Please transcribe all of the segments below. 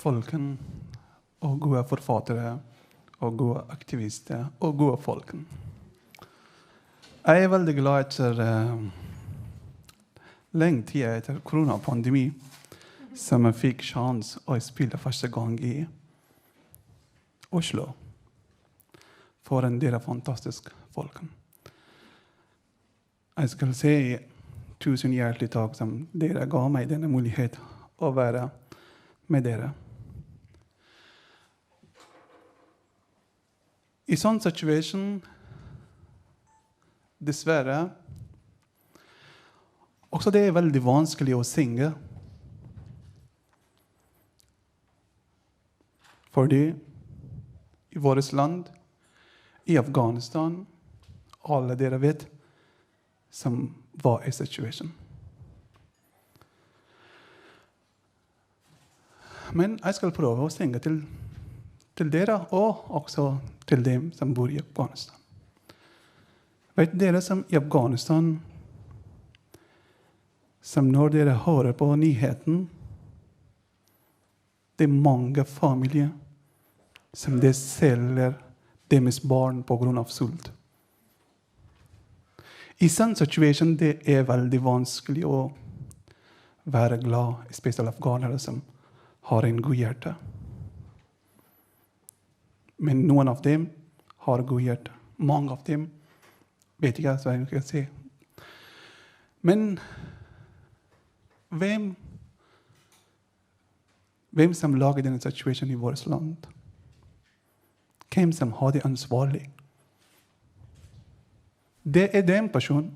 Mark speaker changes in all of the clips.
Speaker 1: folken, og gode forfattere, og gode aktivister, og gode folken. Jeg er veldig glad etter lenge tid etter koronapandemi, som jeg fikk sjans å spille første gang i Oslo for en del fantastiske folken. Jeg skal si 1000 hjertelig takk som dere ga meg denne mulighet å være med dere. I sånn situasjon, dessverre, også det er veldig vanskelig å synge. Fordi i vårt land, i Afghanistan, alle dere vet, som var i situasjonen. Men jeg skal prøve å synge til dere, og også til dem som bor i Afghanistan. Vet dere som i Afghanistan, som når dere hører på nyheten, det er mange familier som de selger deres barn på grunn av sult. I sånn situasjon det er veldig vanskelig å være glad, spesielt afghanere som har en god hjerte. Men noen av dem har god hjerte. Mange av dem vet ikke hva jeg kan si. Men hvem som lager denne situasjonen i vårt land? Hvem som har det ansvarlig? Det er den personen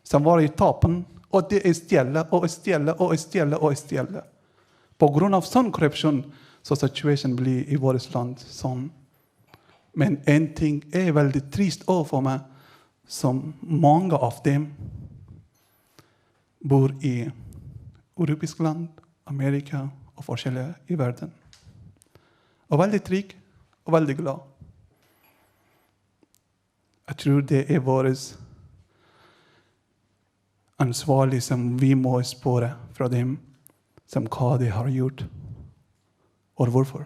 Speaker 1: som var i tapen, og det er stjelle, og stjelle, og stjelle, og stjelle. På grunn av sånn korrupsjon, så situasjonen blir i vårt land sånn. Men en ting er veldig trist overfor meg, som mange av dem bor i europeiske land, Amerika og forskjellige i verden. Og veldig trygg, og veldig glad. Jeg tror det er vårt ansvarlig som vi må spørre fra dem som hva de har gjort, og hvorfor.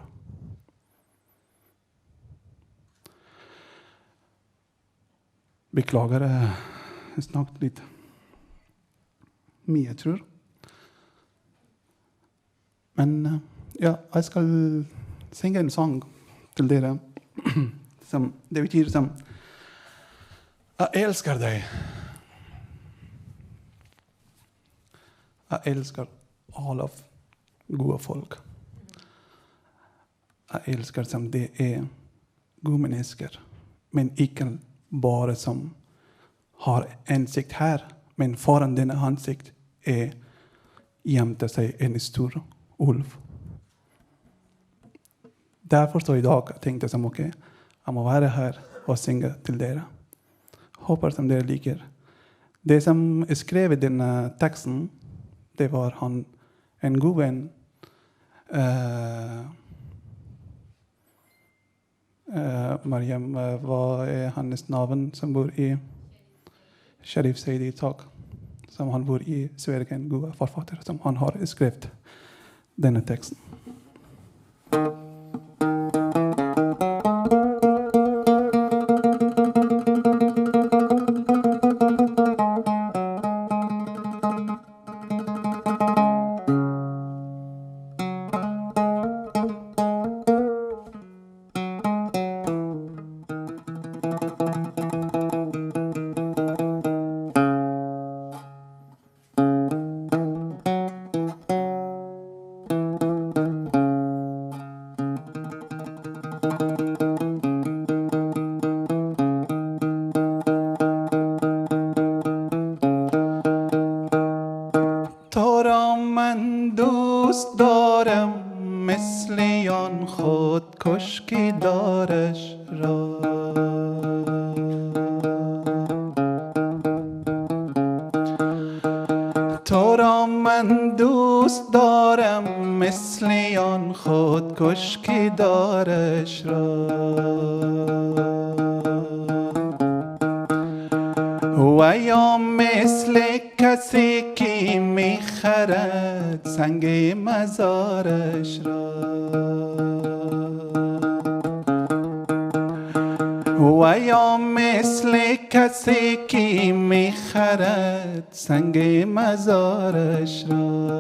Speaker 1: Beklager, jeg snakket litt mye, jeg tror. Men ja, jeg skal synge en sang til dere, som det betyr som jeg elsker deg. Jeg elsker alle gode folk. Jeg elsker som det er gode mennesker, men ikke bare som har ansikt her, men foran denne ansikt gjemte seg en stor ulv. Derfor så i dag tenkte jeg som, ok, jeg må være her og synge til dere. Håper som dere liker. Det som skrev i denne teksten, det var en god venn. Mariam, hva er hans navn som bor i Sharif Saidi Tak, som han bor i Sverige, en god forfatter, som han har skrevet denne teksten. دوست دارم مثل آن خود کشکی دارش را تو را من دوست دارم مثل آن خود کشکی دارش را و یا مثل کسی که میخرد سنگ مزارش را و یا مثل کسی که میخرد سنگ مزارش را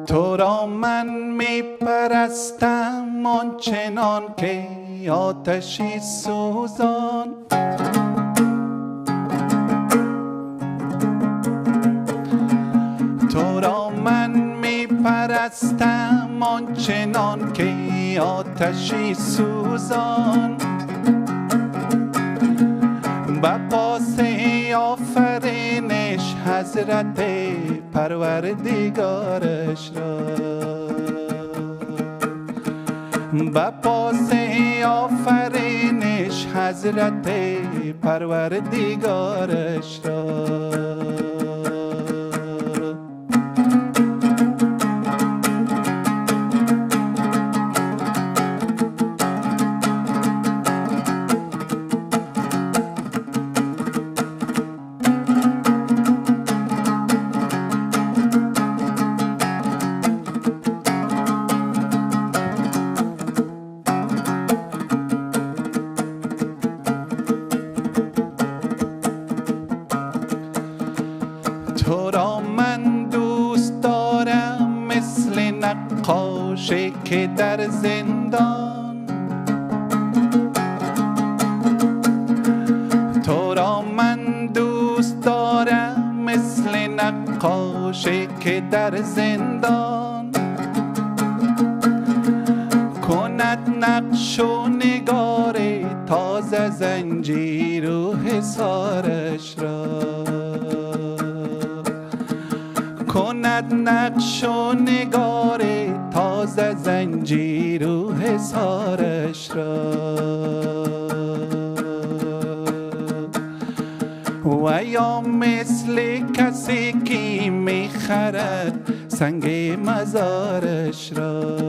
Speaker 1: تو را من میپرستم آنچنان که آتشی سوزان تو را من میپرستم آنچنان که آتشی سوزان با پاس آفرینش حضرت پروردگارش را با پاس آفرینش حضرت پروردگارش را تو را من دوست دارم مثل نقاشی که در زندان تو را من دوست دارم مثل نقاشی که در زندان کند نقش و نگار تازه زنجیر و حصارش را کند نقش و نگار تازه زنجیر و حصارش را و یا مثل کسی که میخرد سنگ مزارش را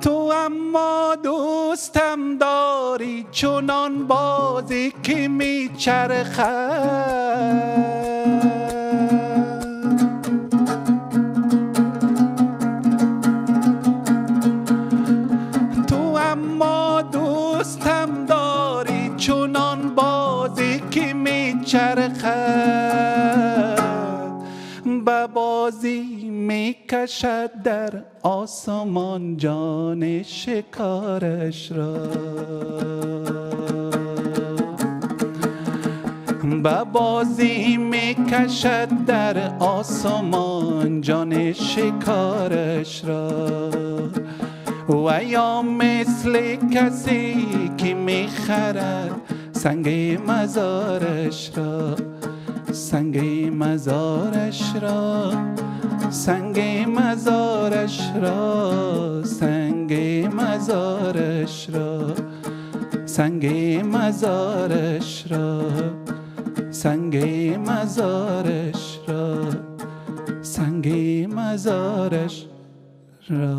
Speaker 1: تو اما دوستم داری چنان بازی که میچرخد تو اما دوستم داری چنان بازی که میچرخد به بازی میکشد در آسمان جان شکارش را به بازی میکشد در آسمان جان شکارش را و یا مثل کسی که میخرد سنگ مزارش را سنگ مزارش را سنگ مزارش را سنگ مزارش را سنگ مزارش را سنگ مزارش را سنگ مزارش را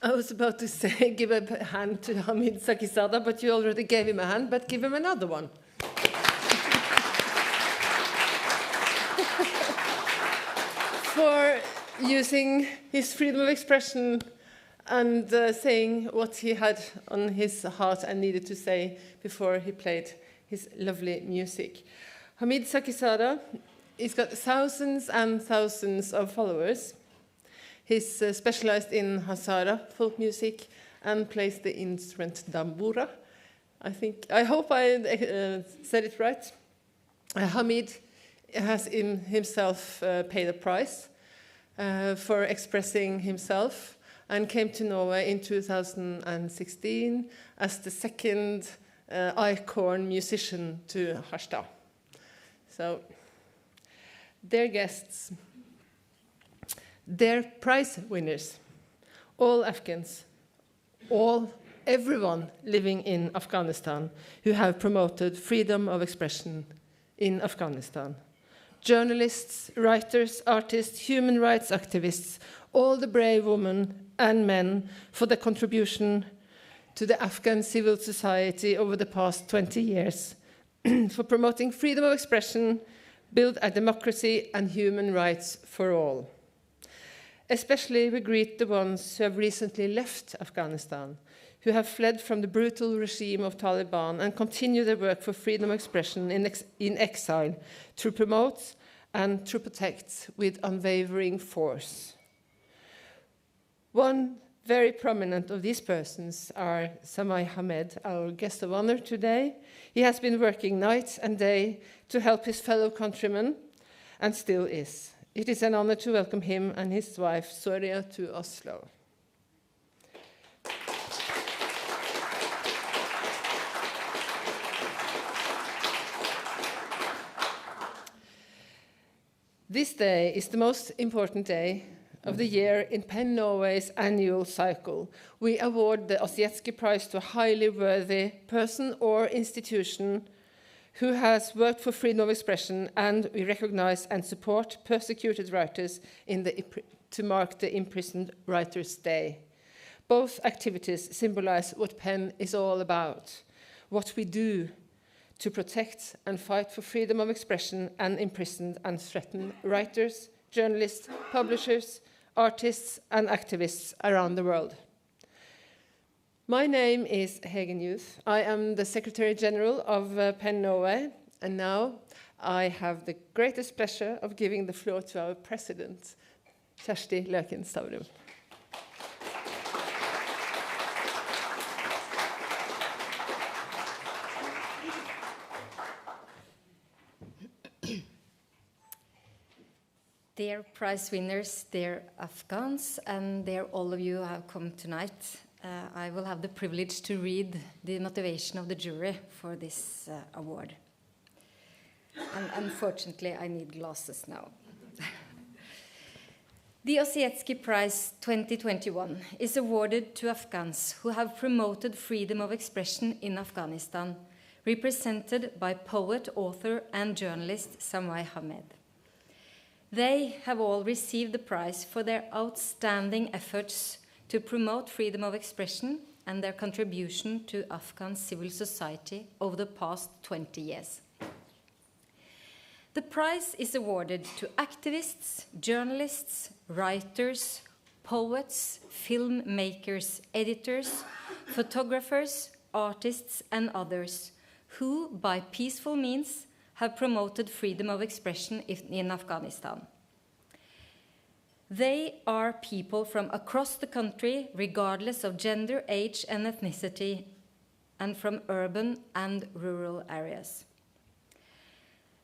Speaker 2: I was about to say, give a hand to Hamid Sakizada, but you already gave him a hand, but give him another one. For using his freedom of expression and saying what he had on his heart and needed to say before he played his lovely music. Hamid Sakizada, he's got thousands and thousands of followers. He's specialized in Hazara folk music and plays the instrument dambura. I hope I said it right. Hamid has himself paid a price for expressing himself and came to Norway in 2016 as the second icon musician to Harstad. So, their guests, their prize winners, all Afghans, everyone living in Afghanistan who have promoted freedom of expression in Afghanistan. Journalists, writers, artists, human rights activists, all the brave women and men for their contribution to the Afghan civil society over the past 20 years, for promoting freedom of expression, build a democracy and human rights for all. Especially we greet the ones who have recently left Afghanistan, who have fled from the brutal regime of Taliban and continue their work for freedom of expression in exile, to promote and to protect with unwavering force. One very prominent of these persons are Samai Hamed, our guest of honor today. He has been working night and day to help his fellow countrymen, and still is. It is an honor to welcome him and his wife, Soria, to Oslo. This day is the most important day of the year in PEN Norway's annual cycle. We award the Ossietzkyprisen to a highly worthy person or institution who has worked for freedom of expression, and we recognize and support persecuted writers to mark the Imprisoned Writers' Day. Both activities symbolize what PEN is all about, what we do to protect and fight for freedom of expression and imprisoned and threatened writers, journalists, publishers, artists, and activists around the world. My name is Hegen Youth. I am the Secretary General of PEN Norway, and now I have the greatest pleasure of giving the floor to our President, Kjersti Løken Stavrum.
Speaker 3: Dear prize winners, dear Afghans, and dear all of you who have come tonight, I will have the privilege to read the motivation of the jury for this award. And unfortunately, I need glasses now. The Ossietzkyprisen 2021 is awarded to Afghans who have promoted freedom of expression in Afghanistan, represented by poet, author, and journalist Samai Hamed. They have all received the prize for their outstanding efforts to promote freedom of expression and their contribution to Afghan civil society over the past 20 years. The prize is awarded to activists, journalists, writers, poets, filmmakers, editors, photographers, artists, and others who, by peaceful means, have promoted freedom of expression in Afghanistan. They are people from across the country, regardless of gender, age, and ethnicity, and from urban and rural areas.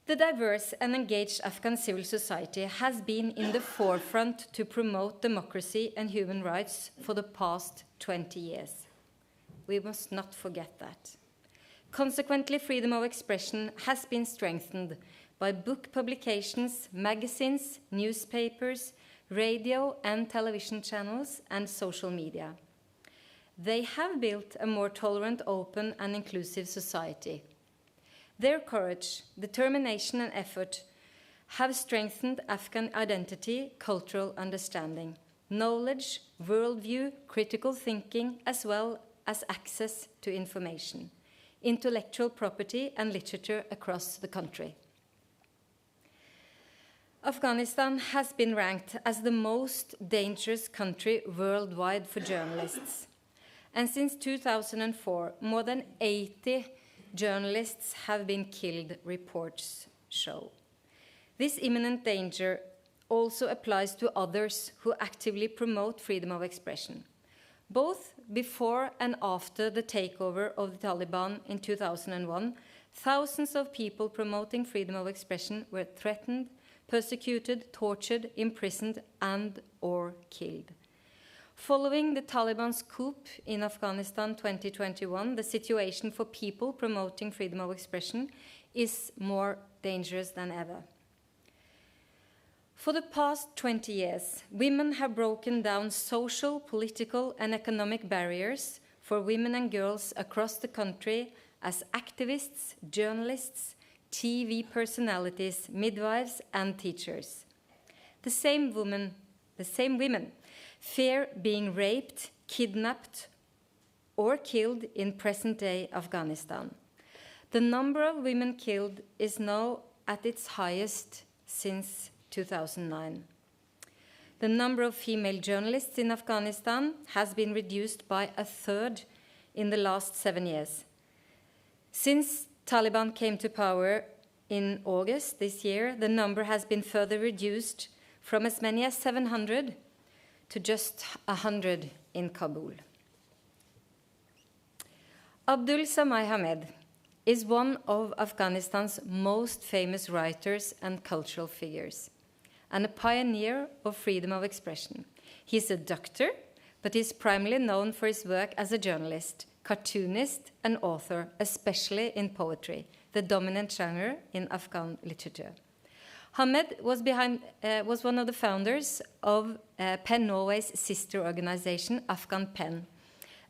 Speaker 3: The diverse and engaged Afghan civil society has been in the forefront to promote democracy and human rights for the past 20 years. We must not forget that. Consequently, freedom of expression has been strengthened by book publications, magazines, newspapers, radio and television channels, and social media. They have built a more tolerant, open, and inclusive society. Their courage, determination, and effort have strengthened Afghan identity, cultural understanding, knowledge, worldview, critical thinking, as well as access to information, intellectual property, and literature across the country. Afghanistan has been ranked as the most dangerous country worldwide for journalists. And since 2004, more than 80 journalists have been killed, reports show. This imminent danger also applies to others who actively promote freedom of expression. Both before and after the takeover of the Taliban in 2001, thousands of people promoting freedom of expression were threatened, persecuted, tortured, imprisoned, and/or killed. Following the Taliban's coup in Afghanistan 2021, the situation for people promoting freedom of expression is more dangerous than ever. For the past 20 years, women have broken down social, political, and economic barriers for women and girls across the country as activists, journalists, TV personalities, midwives, and teachers. The same women fear being raped, kidnapped, or killed in present-day Afghanistan. The number of women killed is now at its highest since 2009. The number of female journalists in Afghanistan has been reduced by 1/3 in the last 7 years. Since Taliban came to power in August this year, the number has been further reduced from as many as 700 to just 100 in Kabul. Abdul Samad Hamed is one of Afghanistan's most famous writers and cultural figures, and a pioneer of freedom of expression. He's a doctor, but is primarily known for his work as a journalist, cartoonist, and author, especially in poetry, the dominant genre in Afghan literature. Hamed was one of the founders of PEN Norway's sister organization, Afghan PEN,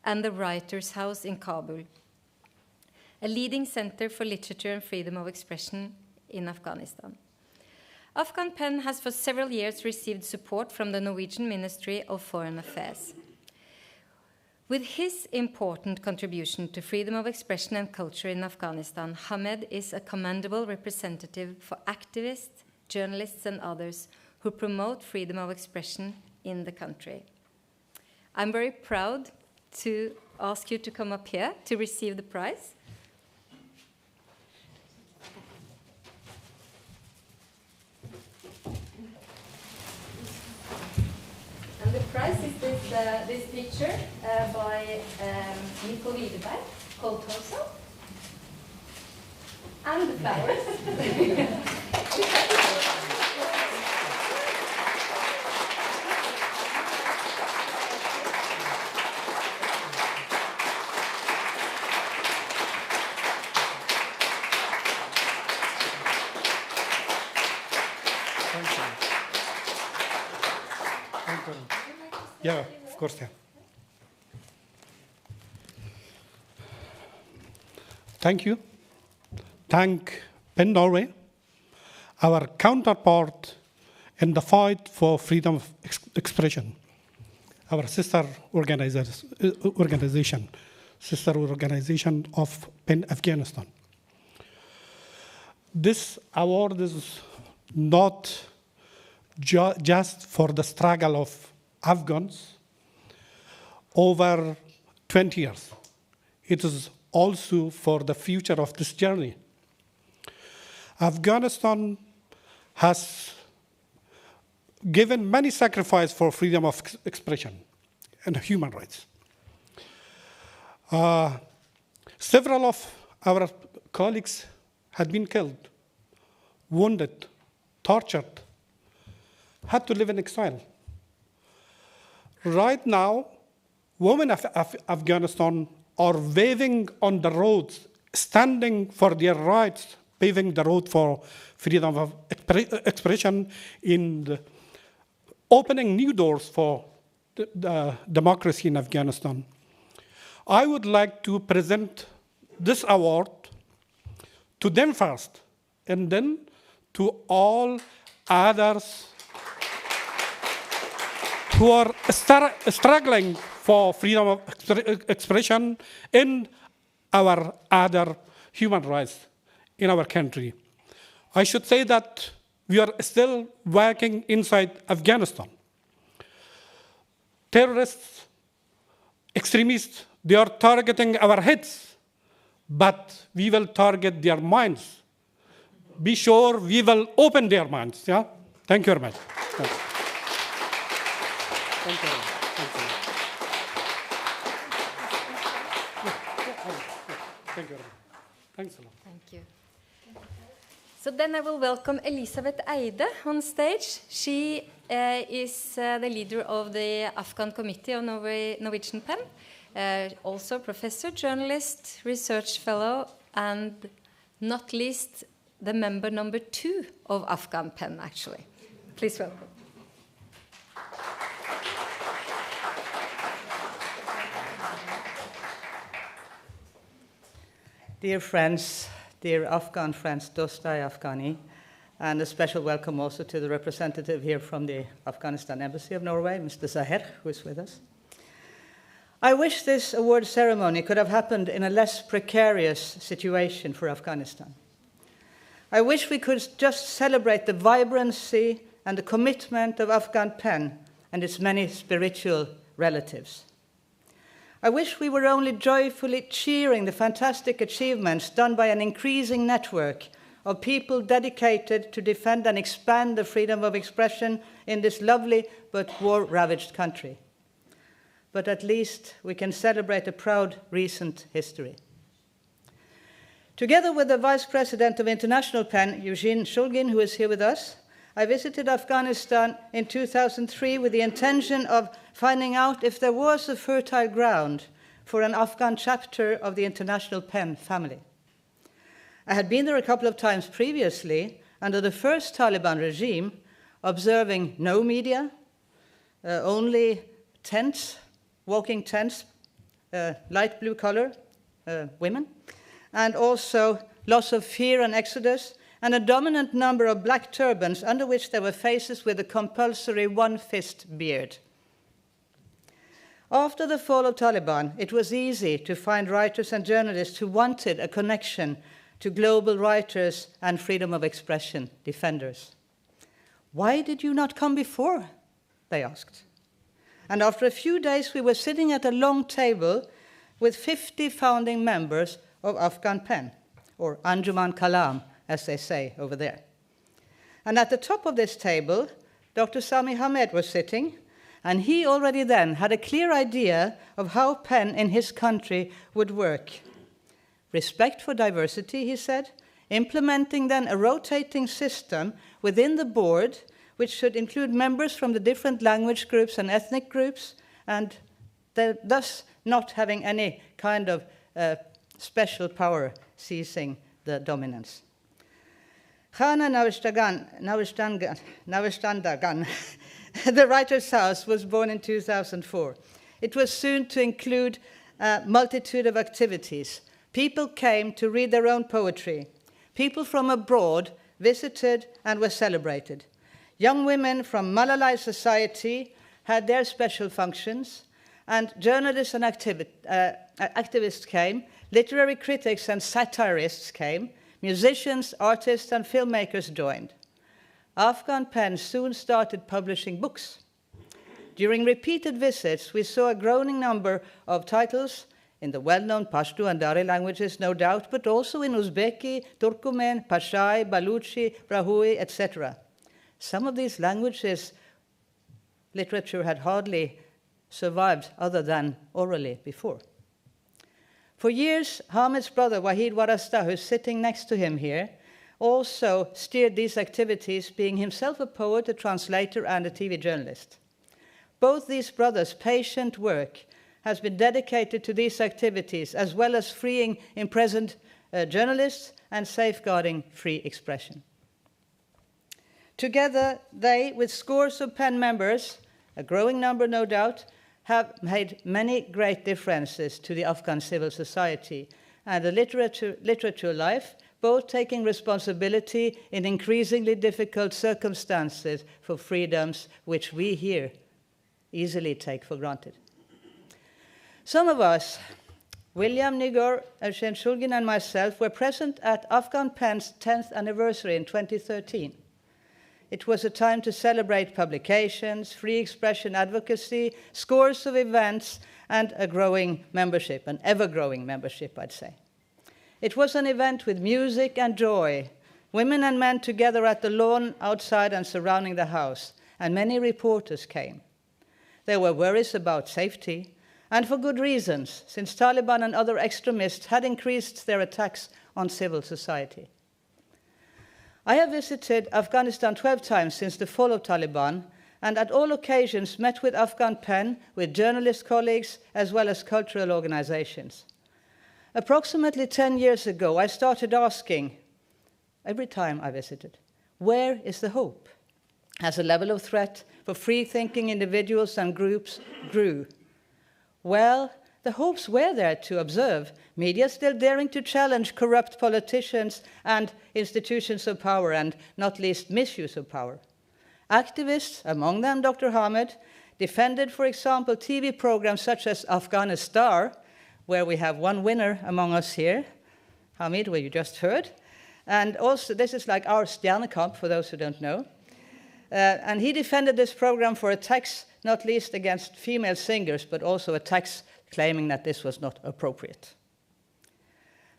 Speaker 3: and the Writers' House in Kabul, a leading center for literature and freedom of expression in Afghanistan. Afghan PEN has for several years received support from the Norwegian Ministry of Foreign Affairs. With his important contribution to freedom of expression and culture in Afghanistan, Hamed is a commendable representative for activists, journalists, and others who promote freedom of expression in the country. I'm very proud to ask you to come up here to receive the prize. And the prize is this picture by Nicole Widerberg called Torso. And the flowers.
Speaker 4: Yeah, of course, yeah. Thank you. Thank PEN Norway, our counterpart in the fight for freedom of expression, our sister organization of PEN Afghanistan. This award is not just for the struggle of Afghans over 20 years. It is also for the future of this journey. Afghanistan has given many sacrifices for freedom of expression and human rights. Several of our colleagues had been killed, wounded, tortured, had to live in exile. Right now, women of Afghanistan are waving on the roads, standing for their rights, paving the road for freedom of expression, in opening new doors for the democracy in Afghanistan. I would like to present this award to them first, and then to all others who are struggling for freedom of expression in our other human rights in our country. I should say that we are still working inside Afghanistan. Terrorists, extremists, they are targeting our heads, but we will target their minds. Be sure we will open their minds. Yeah? Thank you very much. Thanks. Thank you. Thank you. Thank you. Thanks a lot.
Speaker 3: Thank you. So then I will welcome Elisabeth Eide on stage. She is the leader of the Afghan Committee of Norwegian PEN, also professor, journalist, research fellow, and not least the member number 2 of Afghan PEN, actually. Please welcome.
Speaker 5: Dear friends, dear Afghan friends, Dostai Afghani, and a special welcome also to the representative here from the Afghanistan Embassy of Norway, Mr. Zaher, who is with us. I wish this award ceremony could have happened in a less precarious situation for Afghanistan. I wish we could just celebrate the vibrancy and the commitment of Afghan PEN and its many spiritual relatives. I wish we were only joyfully cheering the fantastic achievements done by an increasing network of people dedicated to defend and expand the freedom of expression in this lovely but war-ravaged country. But at least we can celebrate a proud recent history. Together with the Vice President of International PEN, Eugene Shulgin, who is here with us, I visited Afghanistan in 2003 with the intention of finding out if there was a fertile ground for an Afghan chapter of the International PEN family. I had been there a couple of times previously under the first Taliban regime, observing no media, only tents, walking tents, light blue color, women, and also loss of fear and exodus, and a dominant number of black turbans under which there were faces with a compulsory one-fist beard. After the fall of Taliban, it was easy to find writers and journalists who wanted a connection to global writers and freedom of expression defenders. Why did you not come before? They asked. And after a few days, we were sitting at a long table with 50 founding members of Afghan PEN, or Anjuman Kalam, as they say over there. And at the top of this table, Dr. Sami Hamed was sitting, and he already then had a clear idea of how PEN in his country would work. Respect for diversity, he said, implementing then a rotating system within the board which should include members from the different language groups and ethnic groups, and thus not having any kind of special power seizing the dominance. Khana Navistandagan, the Writer's House, was born in 2004. It was soon to include a multitude of activities. People came to read their own poetry. People from abroad visited and were celebrated. Young women from Malalai society had their special functions, and journalists and activists came, literary critics and satirists came, musicians, artists, and filmmakers joined. Afghan PEN soon started publishing books. During repeated visits, we saw a growing number of titles in the well-known Pashto and Dari languages, no doubt, but also in Uzbeki, Turkmen, Pashai, Baluchi, Brahui, etc. Some of these languages, literature had hardly survived other than orally before. For years, Hamid's brother, Wahid Warasta, who's sitting next to him here, also steered these activities, being himself a poet, a translator, and a TV journalist. Both these brothers' patient work has been dedicated to these activities, as well as freeing imprisoned journalists and safeguarding free expression. Together, they, with scores of PEN members, a growing number no doubt, have made many great differences to the Afghan civil society and the literature life, both taking responsibility in increasingly difficult circumstances for freedoms which we here easily take for granted. Some of us, William Nigor, Eugene Shulgin, and myself, were present at Afghan PEN's 10th anniversary in 2013. It was a time to celebrate publications, free expression advocacy, scores of events, and a growing membership, an ever-growing membership, I'd say. It was an event with music and joy, women and men together at the lawn outside and surrounding the house, and many reporters came. There were worries about safety, and for good reasons, since Taliban and other extremists had increased their attacks on civil society. I have visited Afghanistan 12 times since the fall of Taliban, and at all occasions met with Afghan pen, with journalist colleagues, as well as cultural organizations. Approximately 10 years ago, I started asking, every time I visited, where is the hope? As the level of threat for free-thinking individuals and groups grew. Well, the hopes were there to observe. Media still daring to challenge corrupt politicians and institutions of power, and not least misuse of power. Activists, among them Dr. Hamid, defended, for example, TV programs such as Afghanistan, where we have one winner among us here, Hamid, where you just heard. And also, this is like our Stjernekamp, for those who don't know. And he defended this program for attacks, not least against female singers, but also attacks claiming that this was not appropriate.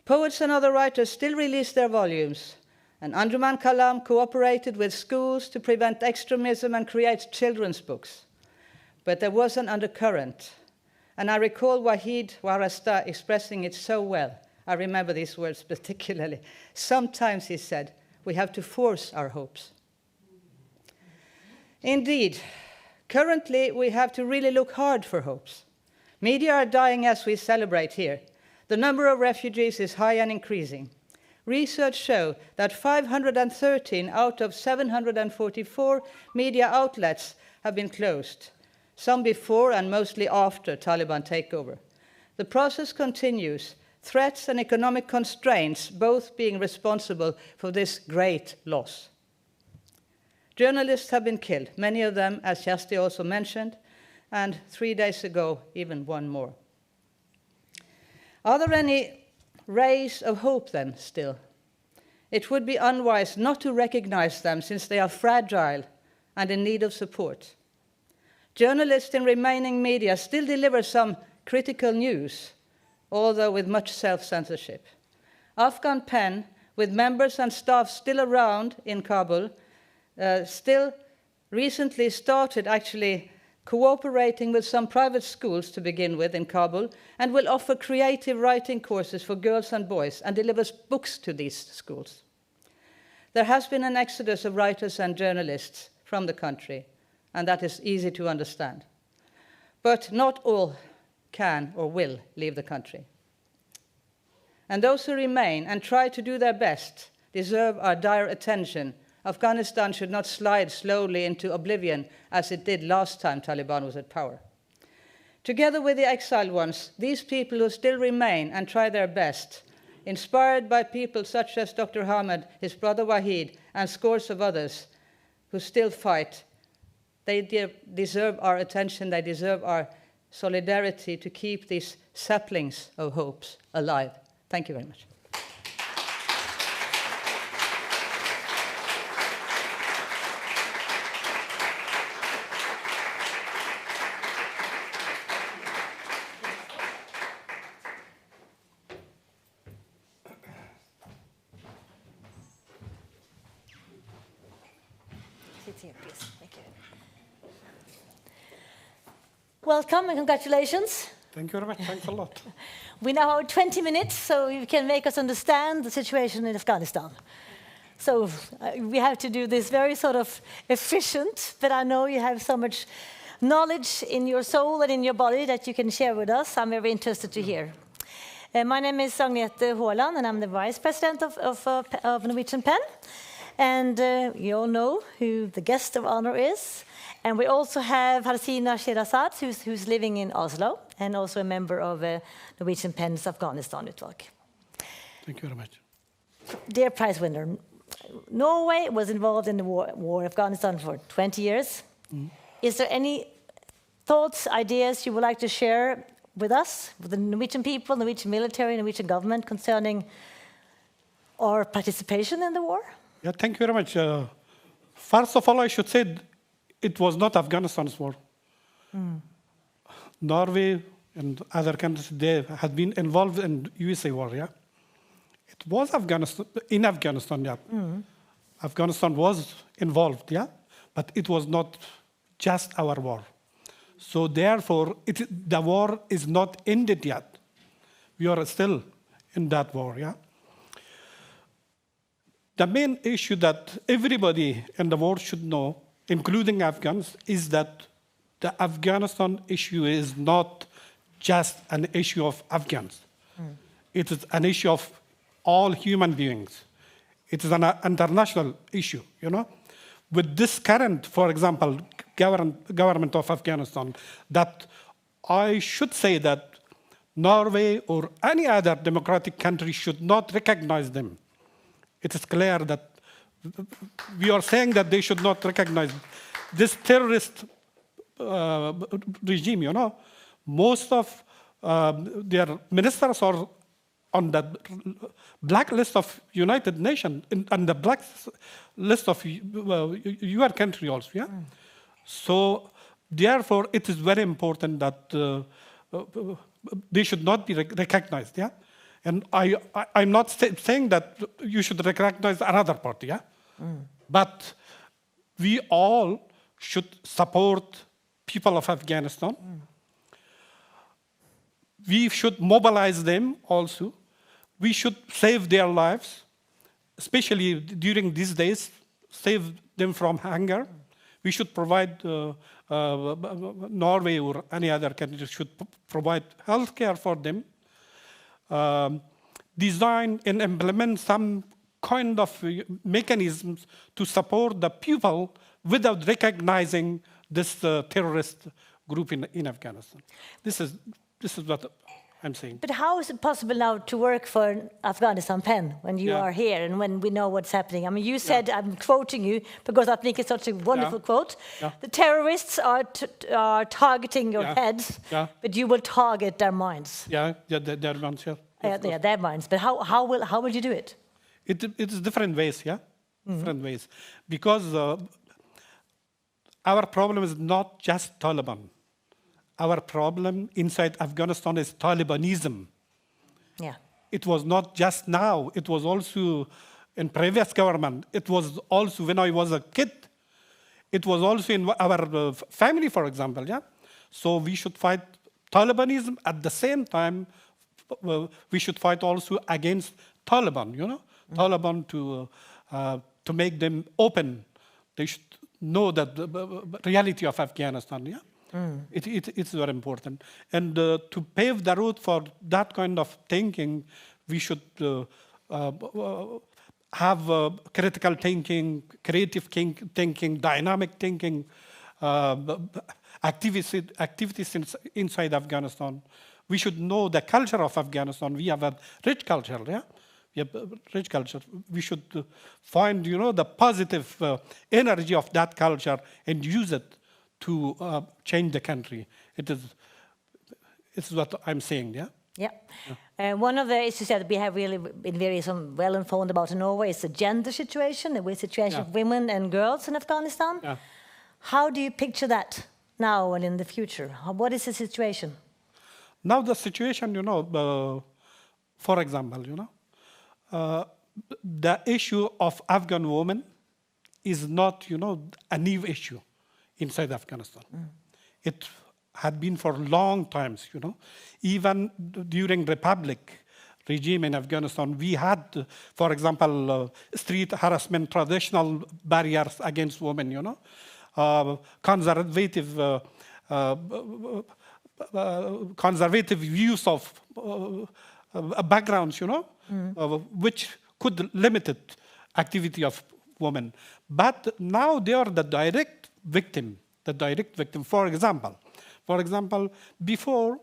Speaker 5: Poets and other writers still release their volumes, and Anjuman Kalam cooperated with schools to prevent extremism and create children's books. But there was an undercurrent, and I recall Wahid Warasta expressing it so well. I remember these words particularly. Sometimes, he said, we have to force our hopes. Indeed, currently we have to really look hard for hopes. Media are dying as we celebrate here. The number of refugees is high and increasing. Research shows that 513 out of 744 media outlets have been closed, some before and mostly after Taliban takeover. The process continues, threats and economic constraints both being responsible for this great loss. Journalists have been killed, many of them, as Kjersti also mentioned, and 3 days ago, even one more. Are there any rays of hope then still? It would be unwise not to recognize them, since they are fragile and in need of support. Journalists in remaining media still deliver some critical news, although with much self-censorship. Afghan pen, with members and staff still around in Kabul, still recently started actually cooperating with some private schools to begin with in Kabul, and will offer creative writing courses for girls and boys and delivers books to these schools. There has been an exodus of writers and journalists from the country, and that is easy to understand. But not all can or will leave the country. And those who remain and try to do their best deserve our dire attention. Afghanistan should not slide slowly into oblivion as it did last time Taliban was at power. Together with the exiled ones, these people who still remain and try their best, inspired by people such as Dr. Hamid, his brother Wahid, and scores of others who still fight, they deserve our attention, they deserve our solidarity to keep these saplings of hopes alive. Thank you very much.
Speaker 6: Welcome and congratulations.
Speaker 4: Thank you very much. Thanks a lot.
Speaker 6: We now have 20 minutes, so you can make us understand the situation in Afghanistan. So we have to do this very sort of efficient, but I know you have so much knowledge in your soul and in your body that you can share with us. I'm very interested to hear. My name is Agnete Håland, and I'm the vice president of Norwegian Pen. And you all know who the guest of honor is. And we also have Harsina Sherazad, who's living in Oslo, and also a member of Norwegian Pen's Afghanistan Utvalg.
Speaker 4: Thank you very much.
Speaker 6: Dear prize winner, Norway was involved in the war in Afghanistan for 20 years. Mm. Is there any thoughts, ideas you would like to share with us, with the Norwegian people, Norwegian military, Norwegian government concerning our participation in the war?
Speaker 4: Yeah, thank you very much. First of all, I should say it was not Afghanistan's war. Mm. Norway and other countries, they had been involved in USA war, yeah? It was Afghanistan, in Afghanistan, yeah. Mm. Afghanistan was involved, yeah? But it was not just our war. So therefore, the war is not ended yet. We are still in that war, yeah? the main issue that everybody in the world should know, including Afghans, is that the Afghanistan issue is not just an issue of Afghans. It is an issue of all human beings. It is an international issue, you know. With this current, for example, government of Afghanistan, that I should say that Norway or any other democratic country should not recognize them. It is clear that we are saying that they should not recognize this terrorist regime, you know. Most of their ministers are on the blacklist of United Nations, and the blacklist of your country also, yeah? So, therefore, it is very important that they should not be recognized, yeah? And I'm not saying that you should recognize another party, yeah? But we all should support people of Afghanistan. We should mobilize them also. We should save their lives, especially during these days, save them from hunger. We should provide, Norway or any other country should provide healthcare for them. Design and implement some kind of mechanisms to support the people without recognizing this terrorist group in Afghanistan. This is what I'm saying.
Speaker 6: But how is it possible now to work for Afghanistan pen when you are here and when we know what's happening? I mean, you said, I'm quoting you because I think it's such a wonderful quote. The terrorists are targeting your heads, but you will target their minds.
Speaker 4: Their minds,
Speaker 6: their minds. But how will you do it?
Speaker 4: It is different ways, different ways. Because our problem is not just Taliban. Our problem inside Afghanistan is Talibanism. It was not just now. It was also in previous government. It was also when I was a kid. It was also in our family, for example. So we should fight Talibanism. At the same time, we should fight also against Taliban. You know, Taliban to make them open. They should know that the reality of Afghanistan. It's very important. And to pave the road for that kind of thinking, we should have critical thinking, creative thinking, dynamic thinking, activities inside Afghanistan. We should know the culture of Afghanistan. We have a rich culture, We have a rich culture. We should find, the positive energy of that culture and use it to change the country. It's what I'm saying,
Speaker 6: one of the issues that we have really been very well informed about in Norway is the gender situation, the situation of women and girls in Afghanistan. How do you picture that now and in the future? What is the situation?
Speaker 4: Now the situation, for example, the issue of Afghan women is not, a new issue inside Afghanistan. It had been for long times, Even during Republic regime in Afghanistan, we had, for example, street harassment, traditional barriers against women, conservative views of backgrounds, which could limit activity of women. But now they are the direct victim. For example, before,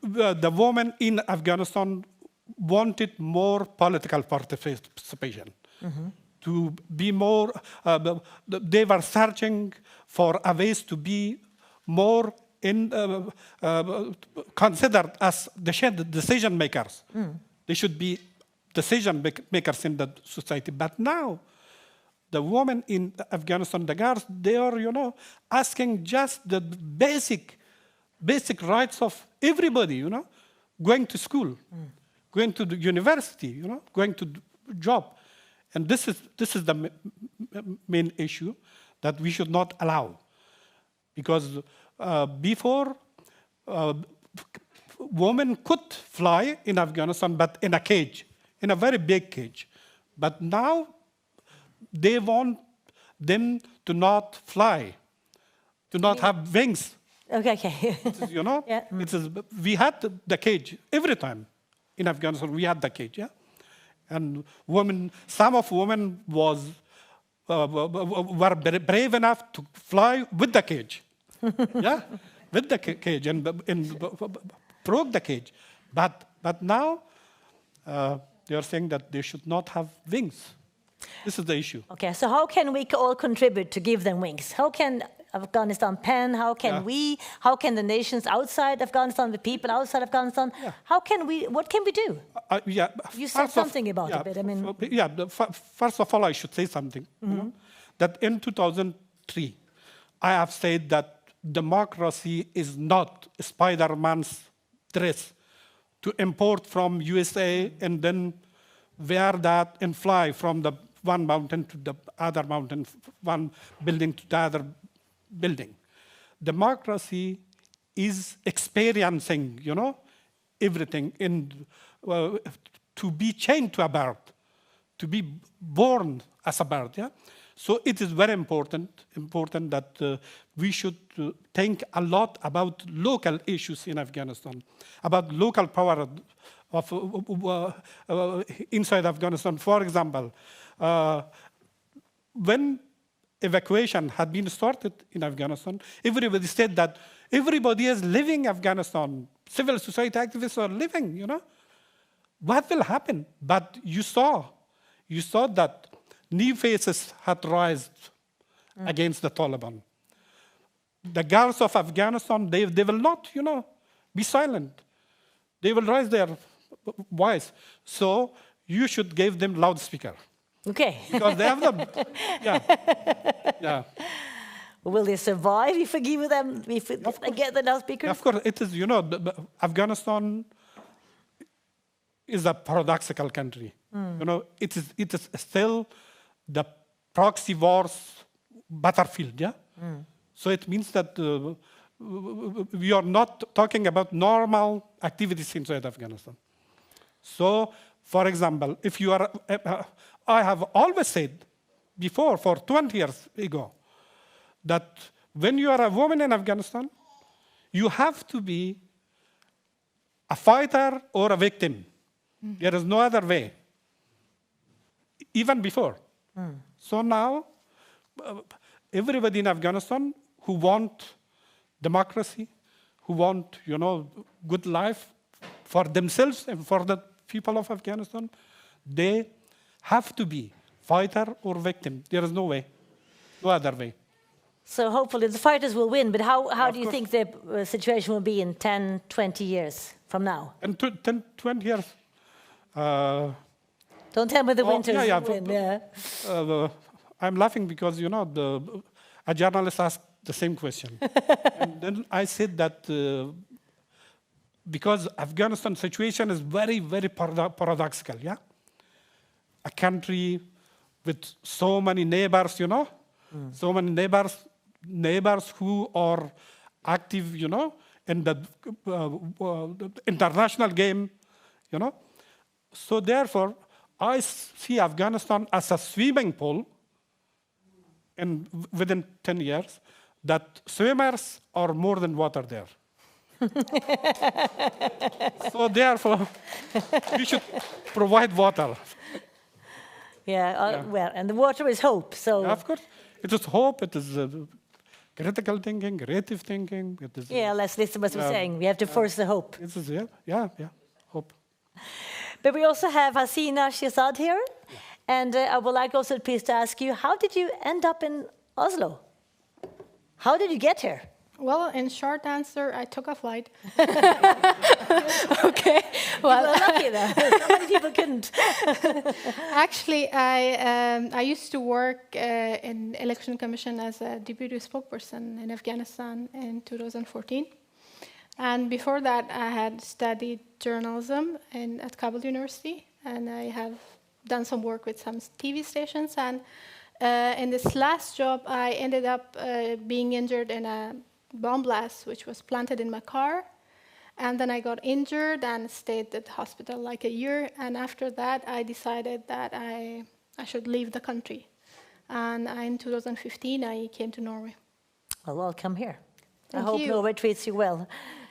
Speaker 4: the women in Afghanistan wanted more political participation. To be more, they were searching for ways to be more considered as decision makers. They should be decision makers in the society. But now, the women in Afghanistan, the girls, they are, asking just the basic rights of everybody, going to school, going to the university, going to job. And this is the main issue that we should not allow. Because before, women could fly in Afghanistan, but in a cage, in a very big cage. But now they want them to not fly, to not have wings.
Speaker 6: Okay.
Speaker 4: You know,
Speaker 6: Yeah.
Speaker 4: We had the cage every time in Afghanistan. We had the cage, yeah. And some of women were brave enough to fly with the cage, yeah, with the cage and broke the cage. But now they are saying that they should not have wings. This is the issue.
Speaker 6: Okay, so how can we all contribute to give them wings? How can Afghanistan pen? How can we? How can the nations outside Afghanistan, the people outside Afghanistan?
Speaker 4: Yeah.
Speaker 6: How can we? What can we do?
Speaker 4: Yeah.
Speaker 6: You said something about it, but I mean,
Speaker 4: first of all, I should say something. You know, that in 2003, I have said that democracy is not Spider-Man's dress to import from USA and then wear that and fly from the one mountain to the other mountain, one building to the other building. Democracy is experiencing, you know, everything to be chained to a bird, to be born as a bird. Yeah. So it is very important that we should think a lot about local issues in Afghanistan, about local power of inside Afghanistan. For example, when evacuation had been started in Afghanistan, everybody said that everybody is leaving Afghanistan. Civil society activists are leaving, you know. What will happen? But you saw that new faces had risen against the Taliban. The girls of Afghanistan, they will not, you know, be silent. They will raise their voice. So you should give them loudspeaker.
Speaker 6: okay.
Speaker 4: Because they have the, yeah.
Speaker 6: Will they survive if we give them? If they get the loudspeakers?
Speaker 4: Of course, it is. You know, Afghanistan is a paradoxical country. You know, it is still the proxy wars battlefield. Yeah. So it means that we are not talking about normal activities inside Afghanistan. So, for example, if you are, I have always said before, for 20 years ago, that when you are a woman in Afghanistan, you have to be a fighter or a victim. There is no other way. Even before. So now, everybody in Afghanistan who want democracy, who want, you know, good life for themselves and for the people of Afghanistan, they have to be fighter or victim. There is no way, no other way.
Speaker 6: So hopefully the fighters will win, but how do you think the situation will be in 10, 20 years from now?
Speaker 4: In 10, 20 years.
Speaker 6: Don't tell me the winters win,
Speaker 4: I'm laughing because, you know, a journalist asked the same question. And then I said that because Afghanistan situation is very, very paradoxical, yeah? A country with so many neighbors, you know? So many neighbors who are active, you know, in the international game, you know? So therefore, I see Afghanistan as a swimming pool, and within 10 years, that swimmers are more than water there. So therefore, we should provide water.
Speaker 6: Well, and the water is hope. So
Speaker 4: Yeah, of course, it is hope. It is critical thinking, creative thinking. It is,
Speaker 6: let's listen to what we're saying. We have to force the hope.
Speaker 4: It is, hope.
Speaker 6: But we also have Hasina Shehzad here. And I would like also please to ask you, how did you end up in Oslo? How did you get here?
Speaker 7: Well, in short answer, I took a flight.
Speaker 6: Okay. Well, lucky then. So many people couldn't.
Speaker 7: Actually, I used to work in Election Commission as a deputy spokesperson in Afghanistan in 2014. And before that, I had studied journalism at Kabul University, and I have done some work with some TV stations. And in this last job, I ended up being injured in a bomb blast, which was planted in my car. And then I got injured and stayed at the hospital like a year. And after that, I decided that I should leave the country. And in 2015, I came to Norway.
Speaker 6: Well, welcome here. I
Speaker 7: Thank
Speaker 6: hope
Speaker 7: you.
Speaker 6: Norway treats you well.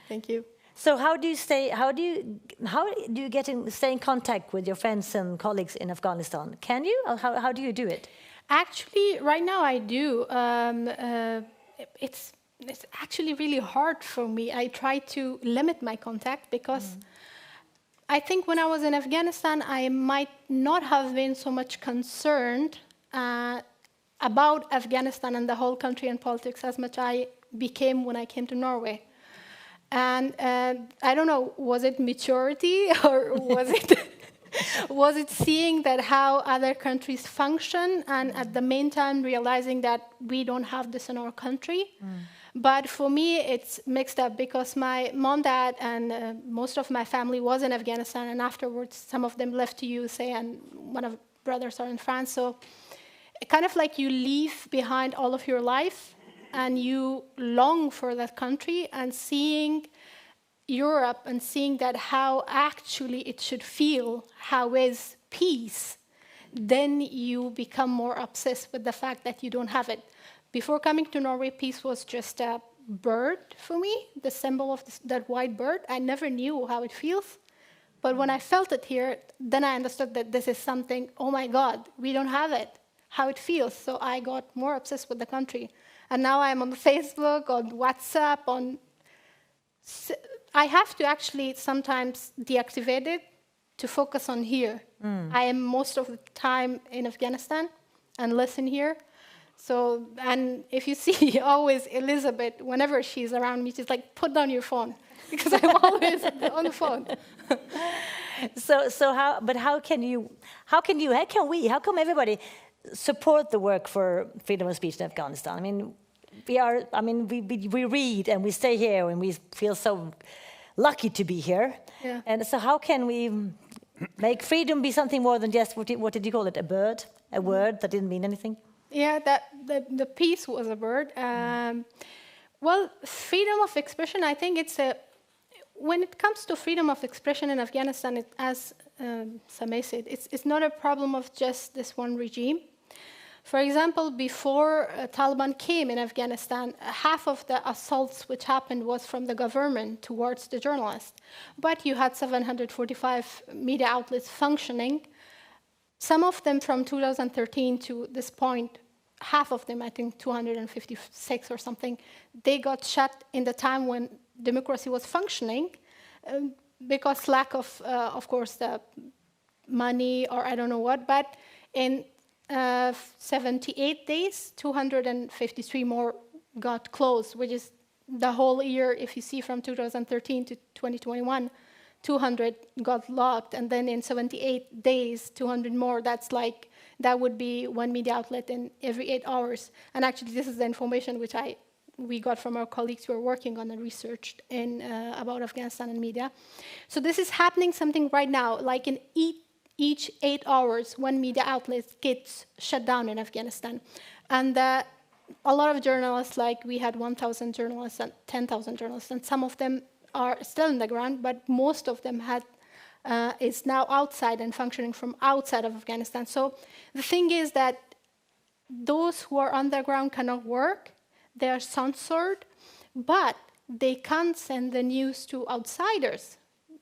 Speaker 7: Thank you.
Speaker 6: So how do you stay in contact with your friends and colleagues in Afghanistan? Can you? Or how do you do it?
Speaker 7: Actually, right now I do. It's actually really hard for me. I try to limit my contact because I think when I was in Afghanistan, I might not have been so much concerned about Afghanistan and the whole country and politics as much I became when I came to Norway. And I don't know, was it maturity or was it was it seeing that how other countries function and at the meantime realizing that we don't have this in our country? But for me, it's mixed up because my mom, dad, and most of my family was in Afghanistan, and afterwards some of them left to USA, and one of the brothers are in France. So it kind of like you leave behind all of your life, and you long for that country, and seeing Europe and seeing that how actually it should feel, how is peace, then you become more obsessed with the fact that you don't have it. Before coming to Norway, peace was just a bird for me, the symbol of that white bird. I never knew how it feels. But when I felt it here, then I understood that this is something, oh my God, we don't have it, how it feels. So I got more obsessed with the country. And now I'm on Facebook, on WhatsApp, I have to actually sometimes deactivate it to focus on here. I am most of the time in Afghanistan and listen here. So, and if you see always Elizabeth, whenever she's around me, she's like, put down your phone, because I'm always on the phone.
Speaker 6: How come everybody support the work for freedom of speech in Afghanistan? We read and we stay here and we feel so lucky to be here.
Speaker 7: Yeah.
Speaker 6: And so how can we make freedom be something more than just, what did you call it, a bird? A word that didn't mean anything?
Speaker 7: Yeah, the piece was a bird. Well, freedom of expression, I think when it comes to freedom of expression in Afghanistan, as Sameh said, it's not a problem of just this one regime. For example, before Taliban came in Afghanistan, half of the assaults which happened was from the government towards the journalists. But you had 745 media outlets functioning. Some of them from 2013 to this point, half of them, I think 256 or something, they got shut in the time when democracy was functioning because lack of course, the money or I don't know what. But in 78 days, 253 more got closed, which is the whole year. If you see from 2013 to 2021, 200 got locked, and then in 78 days, 200 more. That would be one media outlet in every 8 hours. And actually, this is the information which we got from our colleagues who are working on the research about Afghanistan and media. So this is happening something right now, like in each 8 hours, one media outlet gets shut down in Afghanistan. And a lot of journalists, like we had 1,000 journalists and 10,000 journalists, and some of them are still in the ground, but most of them is now outside and functioning from outside of Afghanistan. So the thing is that those who are on the ground cannot work, they are censored, but they can't send the news to outsiders,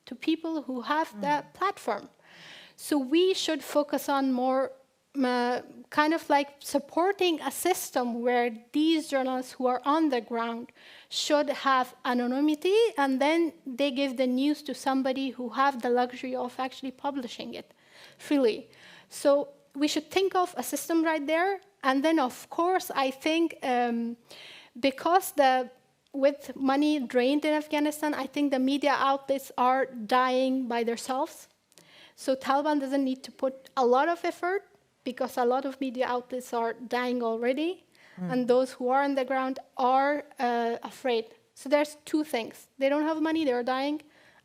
Speaker 7: to people who have the platform. So we should focus on more kind of like supporting a system where these journalists who are on the ground should have anonymity, and then they give the news to somebody who have the luxury of actually publishing it freely. So we should think of a system right there. And then, of course, I think because with money drained in Afghanistan, I think the media outlets are dying by themselves. So Taliban doesn't need to put a lot of effort because a lot of media outlets are dying already. And those who are on the ground are afraid. So there's two things. They don't have money, they're dying,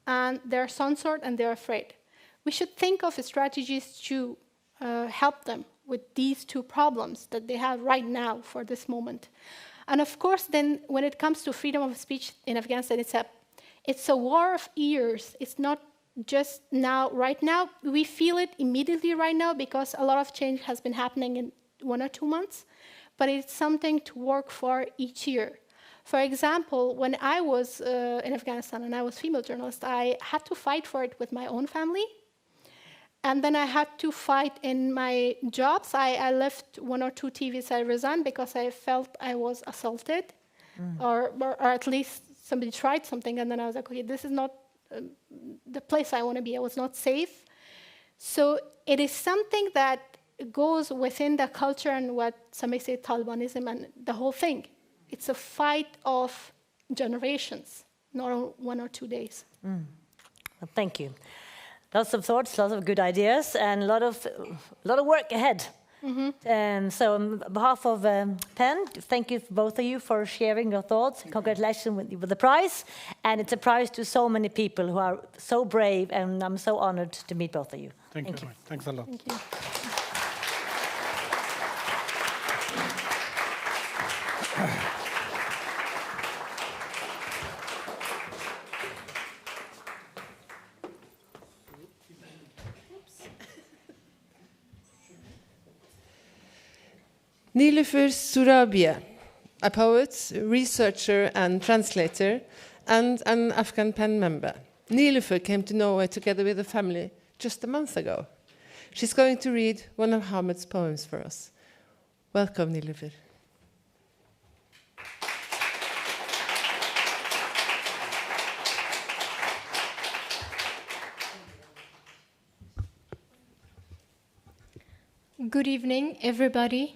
Speaker 7: and they're censored, and they're afraid. We should think of strategies to help them with these two problems that they have right now for this moment. And of course, then when it comes to freedom of speech in Afghanistan, it's a war of years. It's not just now, right now. We feel it immediately right now because a lot of change has been happening in 1 or 2 months, but it's something to work for each year. For example, when I was in Afghanistan and I was female journalist, I had to fight for it with my own family. And then I had to fight in my jobs. I left 1 or 2 TVs. I resigned because I felt I was assaulted, or at least somebody tried something. And then I was like, okay, this is not the place I want to be. I was not safe. So it is something that goes within the culture and what some may say Talibanism and the whole thing. It's a fight of generations, not 1 or 2 days.
Speaker 6: Well, thank you. Lots of thoughts, lots of good ideas, and a lot of work ahead. So on behalf of PEN, thank you both of you for sharing your thoughts. Congratulations with the prize. And it's a prize to so many people who are so brave, and I'm so honored to meet both of you.
Speaker 4: Thank you. Thanks a lot.
Speaker 7: Thank you.
Speaker 2: Nilüfer Surabia, a poet, researcher and translator, and an Afghan PEN member. Nilüfer came to Norway together with a family just a month ago. She's going to read one of Hamid's poems for us. Welcome, Nilüfer.
Speaker 8: Good evening, everybody.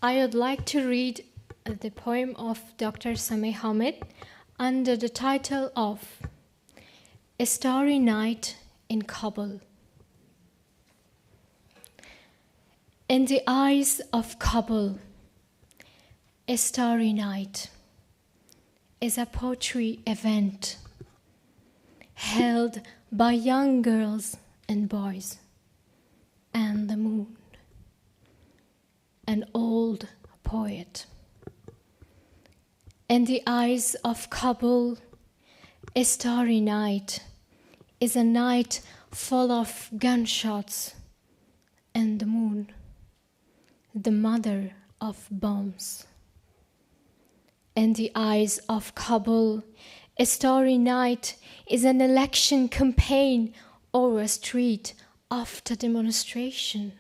Speaker 8: I would like to read the poem of Dr. Sameh Hamid under the title of A Starry Night in Kabul. In the eyes of Kabul, a starry night is a poetry event held by young girls and boys and the moon. An old poet. In the eyes of Kabul, a starry night is a night full of gunshots and the moon, the mother of bombs. In the eyes of Kabul, a starry night is an election campaign or a street after demonstration,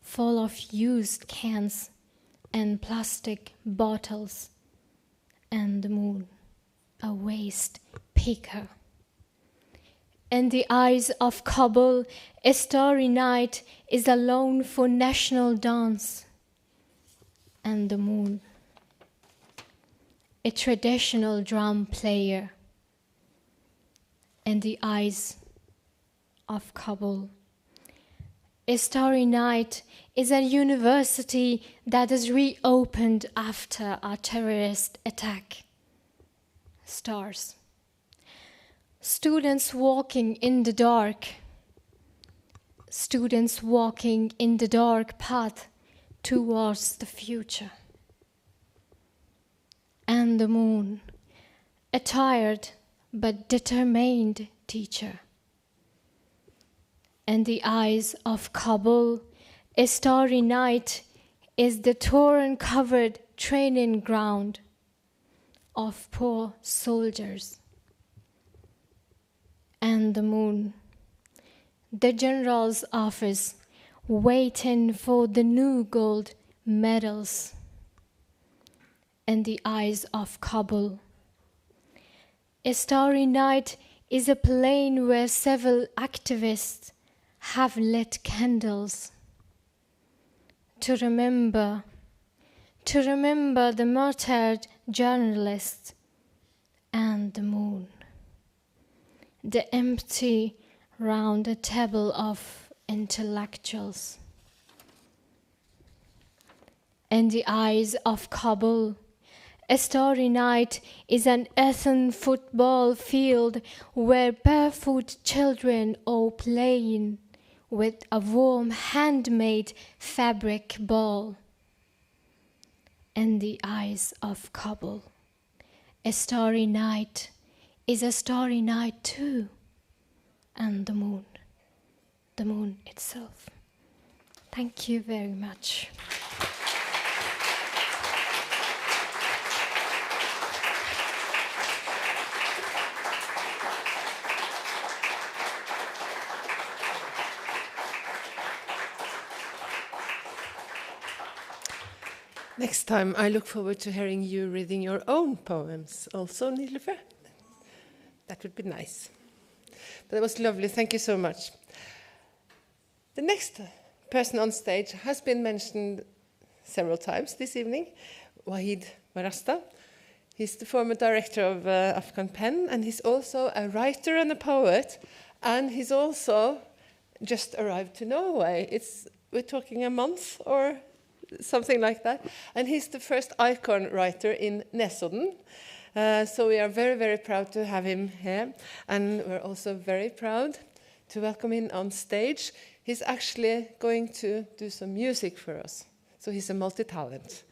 Speaker 8: full of used cans and plastic bottles, and the moon, a waste picker. In the eyes of Kabul, a starry night is alone for national dance, and the moon, a traditional drum player. In the eyes of Kabul, a starry night is a university that is reopened after a terrorist attack. Stars. Students walking in the dark. Students walking in the dark path towards the future. And the moon, a tired but determined teacher. In the eyes of Kabul, a starry night is the torn-covered training ground of poor soldiers. And the moon, the general's office, waiting for the new gold medals. In the eyes of Kabul, a starry night is a plane where several activists have lit candles to remember the martyred journalists and the moon, the empty round table of intellectuals. In the eyes of Kabul, a starry night is an earthen football field where barefoot children are playing with a warm handmade fabric ball. In the eyes of Kabul, A starry night is a starry night too. And the moon itself. Thank you very much.
Speaker 2: Next time, I look forward to hearing you reading your own poems, also, Nilüfer. That would be nice. But it was lovely. Thank you so much. The next person on stage has been mentioned several times this evening, Wahid Warasta. He's the former director of Afghan Pen, and he's also a writer and a poet, and he's also just arrived to Norway. We're talking a month or something like that. And he's the first icon writer in Nesodden. So we are very, very proud to have him here. And we're also very proud to welcome him on stage. He's actually going to do some music for us. So he's a multi-talent.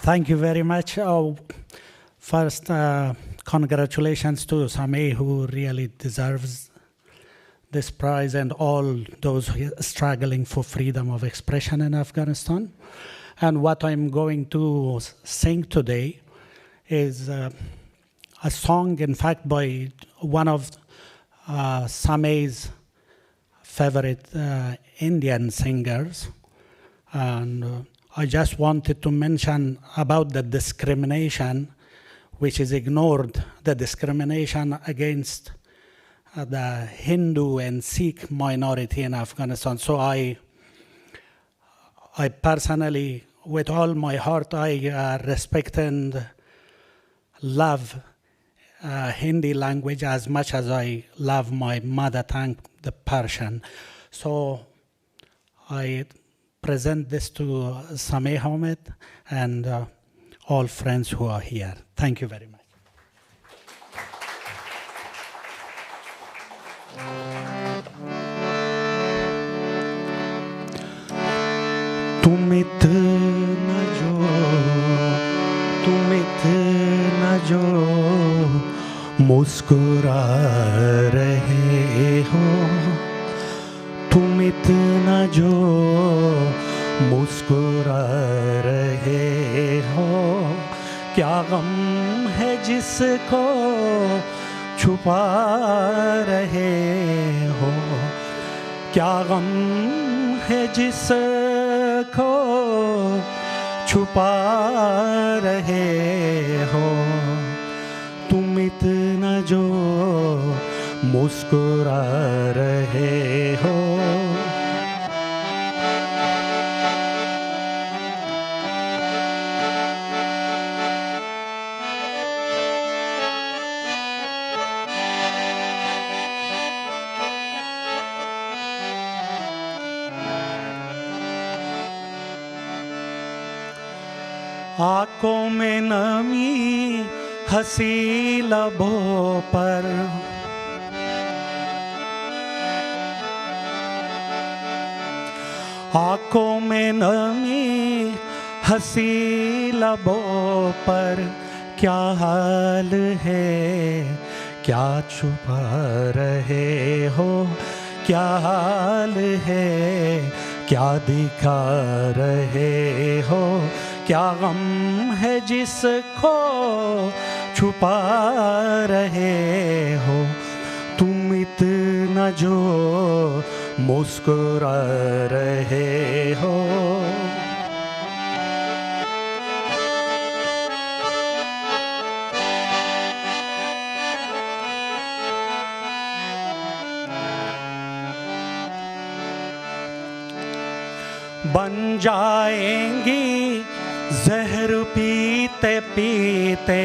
Speaker 9: Thank you very much. First, congratulations to Sameh, who really deserves this prize, and all those struggling for freedom of expression in Afghanistan. And what I'm going to sing today is a song, in fact, by one of Sameh's favorite Indian singers. And I just wanted to mention about the discrimination which is ignored, the discrimination against the Hindu and Sikh minority in Afghanistan. So I personally, with all my heart, I respect and love Hindi language as much as I love my mother tongue, the Persian. So I present this to Sameh Ahmed and all friends who are here. Thank you very much. तुम इतना जो मुस्कुरा रहे हो, तुम इतना जो मुस्कुरा रहे हो, क्या गम है जिसको छुपा रहे हो, क्या गम है जिसको छुपा रहे हो, तुम इतना जो मुस्कुरा रहे हो. आँखों में नमी हंसी लबों पर, आँखों में नमी हंसी लबों पर, क्या हाल है क्या छुपा रहे हो, क्या हाल है क्या दिखा रहे हो, क्या गम है जिसको छुपा रहे हो, तुम इतना जो मुस्कुरा रहे हो. बन जाएंगी जहर पीते पीते,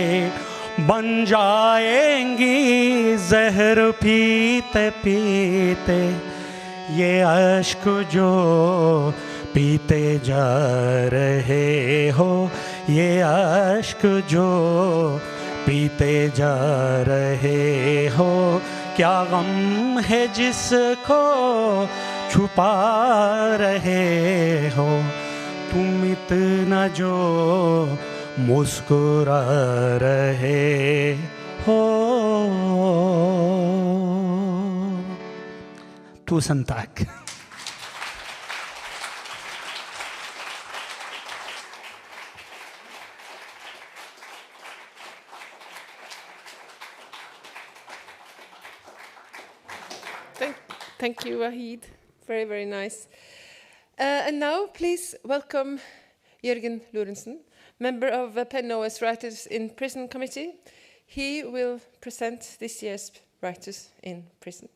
Speaker 9: बन जाएंगी जहर पीते पीते, ये अश्क जो पीते जा रहे हो, ये अश्क जो पीते जा रहे हो, क्या गम है जिसको छुपा पा रहे हो तुम इतना जो मुस्कुरा रहे हो. Tusen tack.
Speaker 2: Thank you, Wahid. Very, very nice. And now, please welcome Jørgen Lorentzen, member of PEN OS Writers in Prison Committee. He will present this year's Writers in Prison.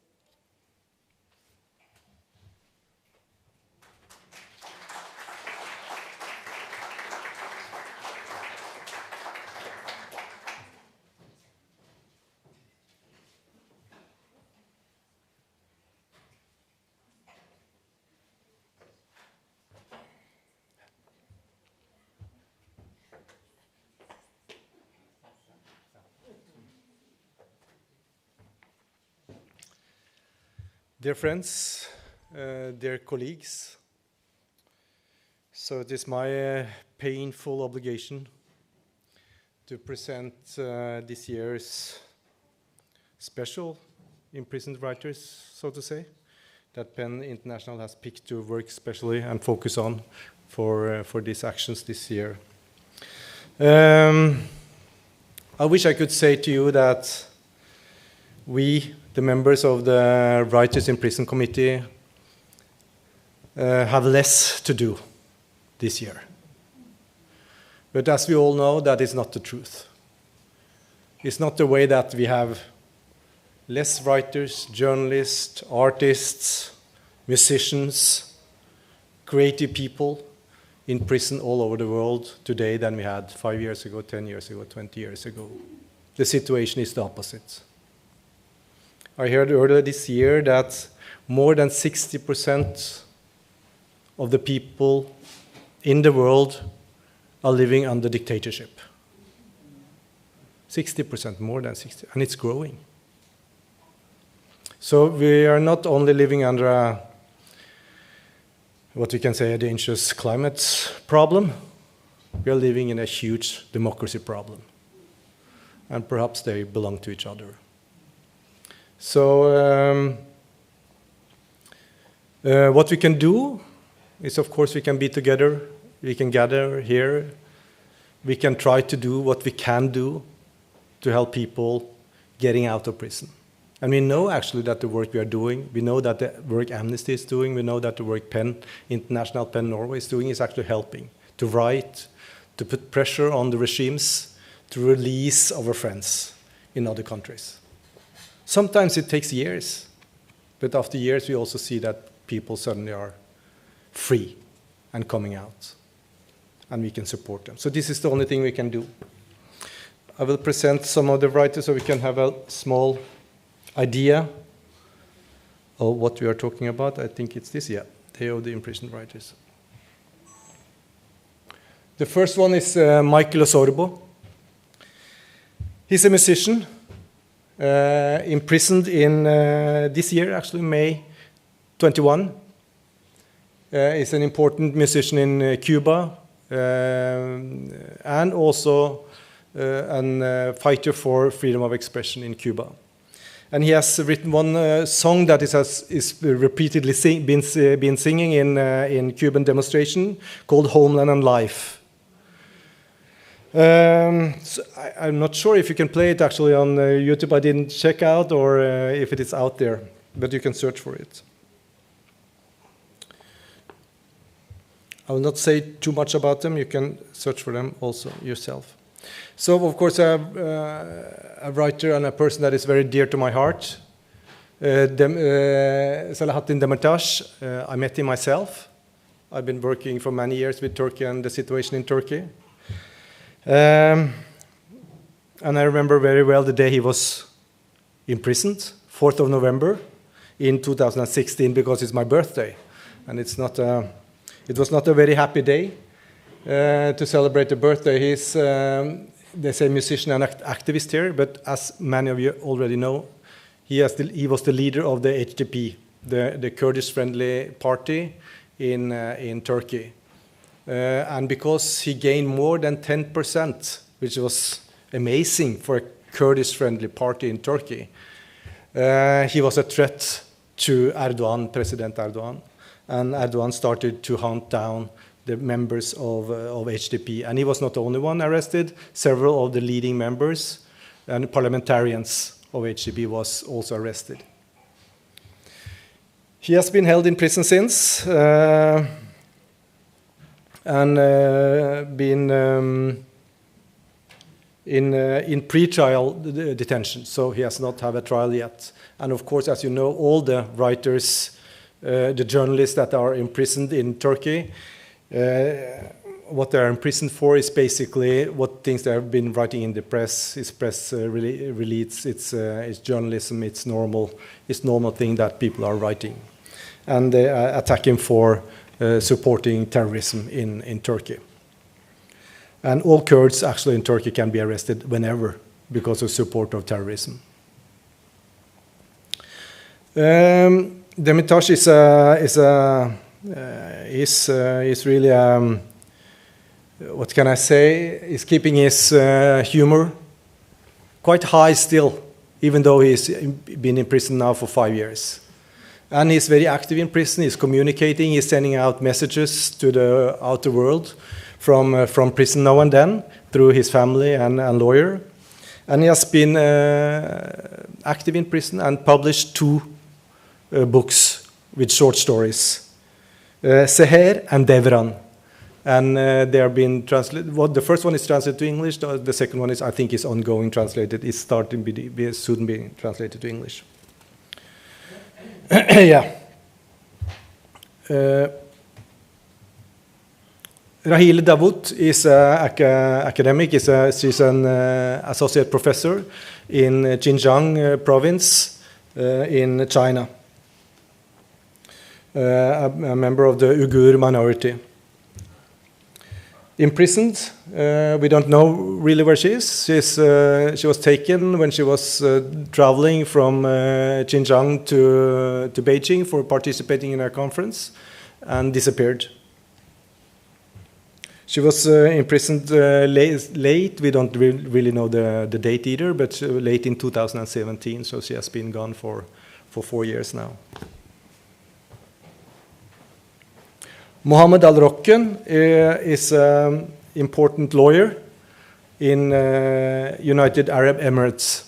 Speaker 10: Dear friends, dear colleagues, so it is my painful obligation to present this year's special imprisoned writers, so to say, that PEN International has picked to work specially and focus on for these actions this year. I wish I could say to you that we, the members of the Writers in Prison Committee, have less to do this year. But as we all know, that is not the truth. It's not the way that we have less writers, journalists, artists, musicians, creative people in prison all over the world today than we had 5 years ago, 10 years ago, 20 years ago. The situation is the opposite. I heard earlier this year that more than 60% of the people in the world are living under dictatorship. 60%, more than 60%, and it's growing. So we are not only living under what we can say a dangerous climate problem, we are living in a huge democracy problem. And perhaps they belong to each other. So what we can do is, of course, we can be together, we can gather here, we can try to do what we can do to help people getting out of prison. And we know actually that the work we are doing, we know that the work Amnesty is doing, we know that the work PEN, International PEN Norway is doing is actually helping to write, to put pressure on the regimes to release our friends in other countries. Sometimes it takes years, but after years we also see that people suddenly are free and coming out, and we can support them. So this is the only thing we can do. I will present some of the writers so we can have a small idea of what we are talking about. I think it's this, yeah, Day of the Imprisoned Writers. The first one is Michael Osorbo. He's a musician, imprisoned in this year, actually, May 21. He's an important musician in Cuba, and also a fighter for freedom of expression in Cuba. And he has written one song that is repeatedly been singing in Cuban demonstration called Homeland and Life. So I'm not sure if you can play it actually on YouTube. I didn't check out, or if it is out there, but you can search for it. I will not say too much about them. You can search for them also yourself. So, of course, a writer and a person that is very dear to my heart, Selahattin Demirtas. I met him myself. I've been working for many years with Turkey and the situation in Turkey. And I remember very well the day he was imprisoned, 4th of November in 2016, because it's my birthday. And it was not a very happy day to celebrate the birthday. He's, they say, musician and activist here, but as many of you already know, he was the leader of the HDP, the Kurdish-friendly party in Turkey. And because he gained more than 10%, which was amazing for a Kurdish-friendly party in Turkey, he was a threat to Erdogan, President Erdogan. And Erdogan started to hunt down the members of HDP. And he was not the only one arrested. Several of the leading members and parliamentarians of HDP was also arrested. He has been held in prison since and been in pre-trial detention, so he has not had a trial yet. And of course, as you know, all the writers, the journalists that are imprisoned in Turkey, what they are imprisoned for is basically what things they have been writing in the press. It's press release, it's journalism, it's normal thing that people are writing. And they attack him for supporting terrorism in Turkey. And all Kurds actually in Turkey can be arrested whenever because of support of terrorism. Demirtas is really what can I say? He's keeping his humor quite high still, even though he's been in prison now for 5 years. And he's very active in prison. He's communicating. He's sending out messages to the outer world from prison now and then through his family and lawyer. And he has been active in prison and published 2 books with short stories, Seher and Devran. And they are being translated. Well, the first one is translated to English. The second one is, I think, is ongoing translated. It's starting to be soon being translated to English. Yeah. Rahil Davut is an academic. She's an associate professor in Xinjiang province in China. A member of the Uyghur minority. Imprisoned, we don't know really where she is. She was taken when she was traveling from Xinjiang to Beijing for participating in a conference and disappeared. She was imprisoned late. We don't really know the date either, but late in 2017, so she has been gone for 4 years now. Mohammed Al-Rokken is an important lawyer in United Arab Emirates.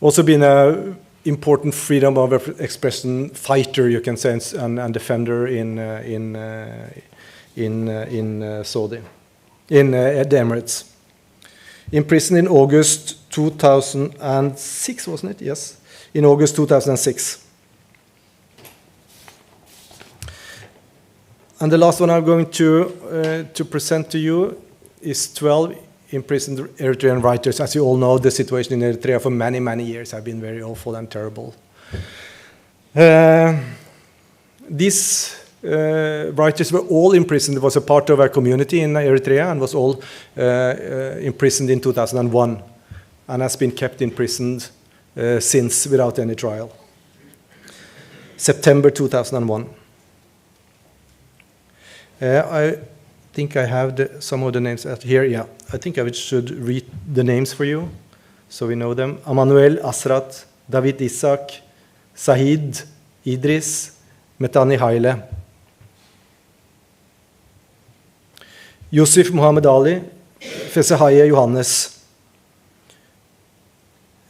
Speaker 10: Also been an important freedom of expression fighter, you can say, and defender in Saudi, in the Emirates. Imprisoned in August 2006, wasn't it? Yes, in August 2006. And the last one I'm going to present to you is 12 imprisoned Eritrean writers. As you all know, the situation in Eritrea for many, many years has been very awful and terrible. These writers were all imprisoned. It was a part of our community in Eritrea and was all imprisoned in 2001 and has been kept imprisoned since without any trial. September 2001. I think I have some of the names here. Yeah, I think I should read the names for you so we know them. Emmanuel Asrat, David Isaac, Sahid, Idris, Metani Haile. Yusuf Muhammad Ali, Fesehaye Johannes.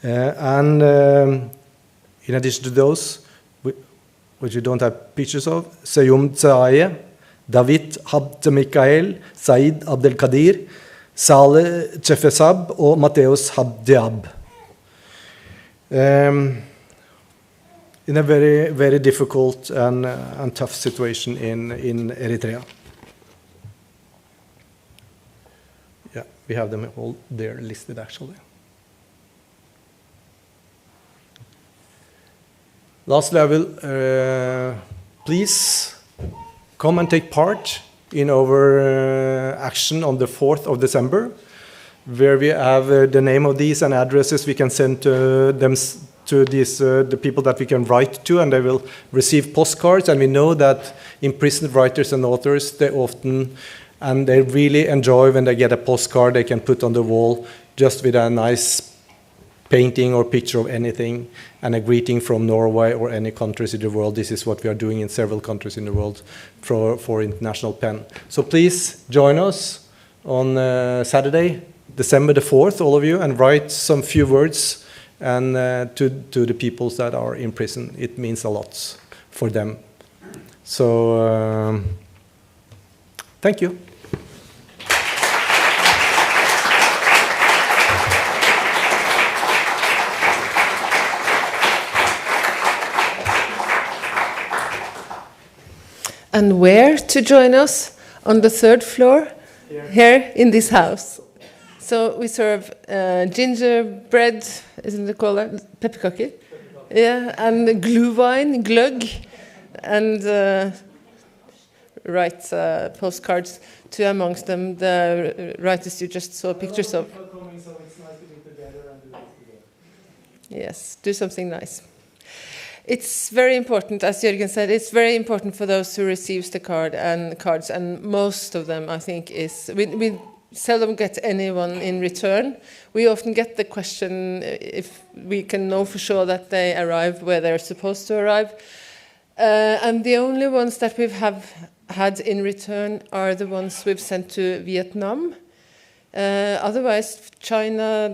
Speaker 10: And in addition to those, which you don't have pictures of, Seyum Tsaye, David Abd Mikael, Said Abdel Kadir, Saleh Chefesab og Matteus Habdiab. In a very, very difficult and tough situation in Eritrea. Yeah, we have them all there listed actually. Lastly, I will please come and take part in our action on the 4th of December, where we have the name of these and addresses we can send them to these, the people that we can write to, and they will receive postcards. And we know that imprisoned writers and authors, they often, and they really enjoy when they get a postcard they can put on the wall just with a nice painting or picture of anything, and a greeting from Norway or any countries in the world. This is what we are doing in several countries in the world for International Pen. So please join us on Saturday, December the 4th, all of you, and write some few words and to the peoples that are in prison. It means a lot for them. So thank you.
Speaker 2: And where to join us? On the 3rd floor, here in this house. So we serve gingerbread, isn't it called that? Pepperkake? Yeah, and glühwein, glögg, and write postcards to, amongst them, the writers you just saw pictures of. Yes, do something nice. It's very important, as Jørgen said, it's very important for those who receives the cards, and most of them, I think, is... We seldom get anyone in return. We often get the question if we can know for sure that they arrive where they're supposed to arrive. And the only ones that we have had in return are the ones we've sent to Vietnam. Otherwise, China...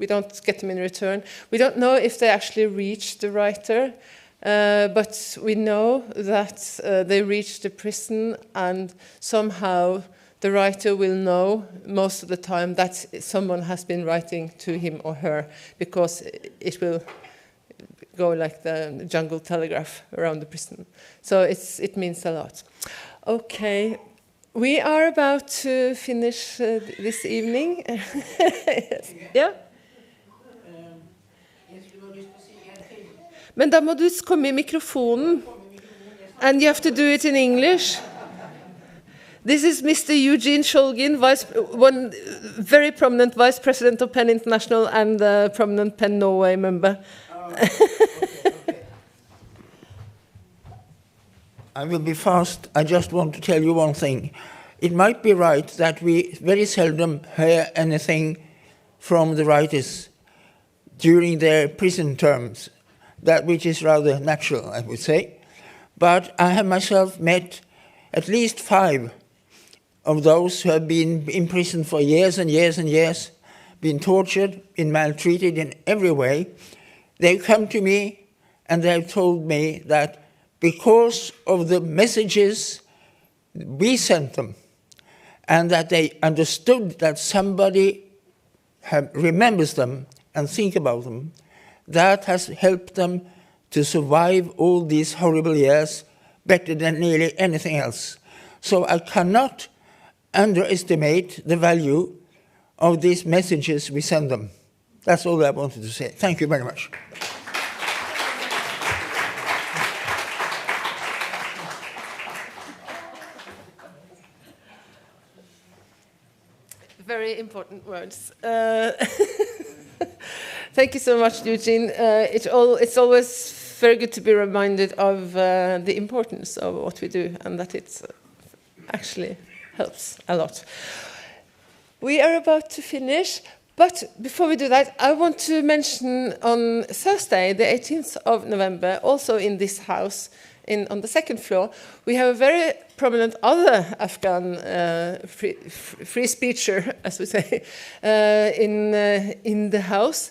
Speaker 2: we don't get them in return. We don't know if they actually reach the writer, but we know that they reach the prison, and somehow the writer will know most of the time that someone has been writing to him or her, because it will go like the jungle telegraph around the prison. So it means a lot. Okay. We are about to finish this evening. Yes. Yeah? Men da må du komme I mikrofonen. And you have to do it in English. This is Mr. Eugene Shulgin, one very prominent vice president of PEN International and a prominent PEN Norway member.
Speaker 11: Okay. I will be fast. I just want to tell you one thing. It might be right that we very seldom hear anything from the writers during their prison terms, that which is rather natural, I would say. But I have myself met at least 5 of those who have been in prison for years and years and years, been tortured, been maltreated in every way. They've come to me and they've told me that because of the messages we sent them, and that they understood that somebody remembers them and think about them, that has helped them to survive all these horrible years better than nearly anything else. So I cannot underestimate the value of these messages we send them. That's all I wanted to say. Thank you very much.
Speaker 2: Very important words. Thank you so much, Eugene. It's always very good to be reminded of the importance of what we do, and that it actually helps a lot. We are about to finish, but before we do that, I want to mention on Thursday, the 18th of November, also in this house, on the 2nd floor, we have a very prominent other Afghan free speecher, as we say, in the house.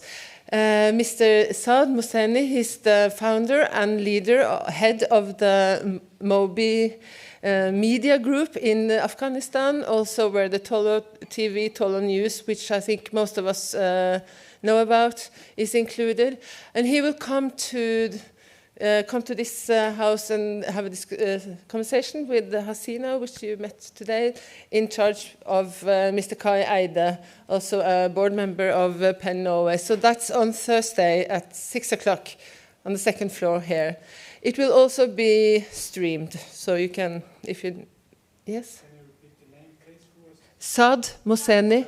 Speaker 2: Mr. Saad Mohseni, he's the founder and leader, head of the Mobi media group in Afghanistan, also where the Tolo TV, Tolo News, which I think most of us know about, is included. And he will come to this house and have a conversation with Hasina, which you met today, in charge of Mr. Kai Eide, also a board member of PEN Norway. So that's on Thursday at 6 o'clock on the 2nd floor here. It will also be streamed, so you can, if you, yes? Can you repeat the name, please? Saad Mohseni.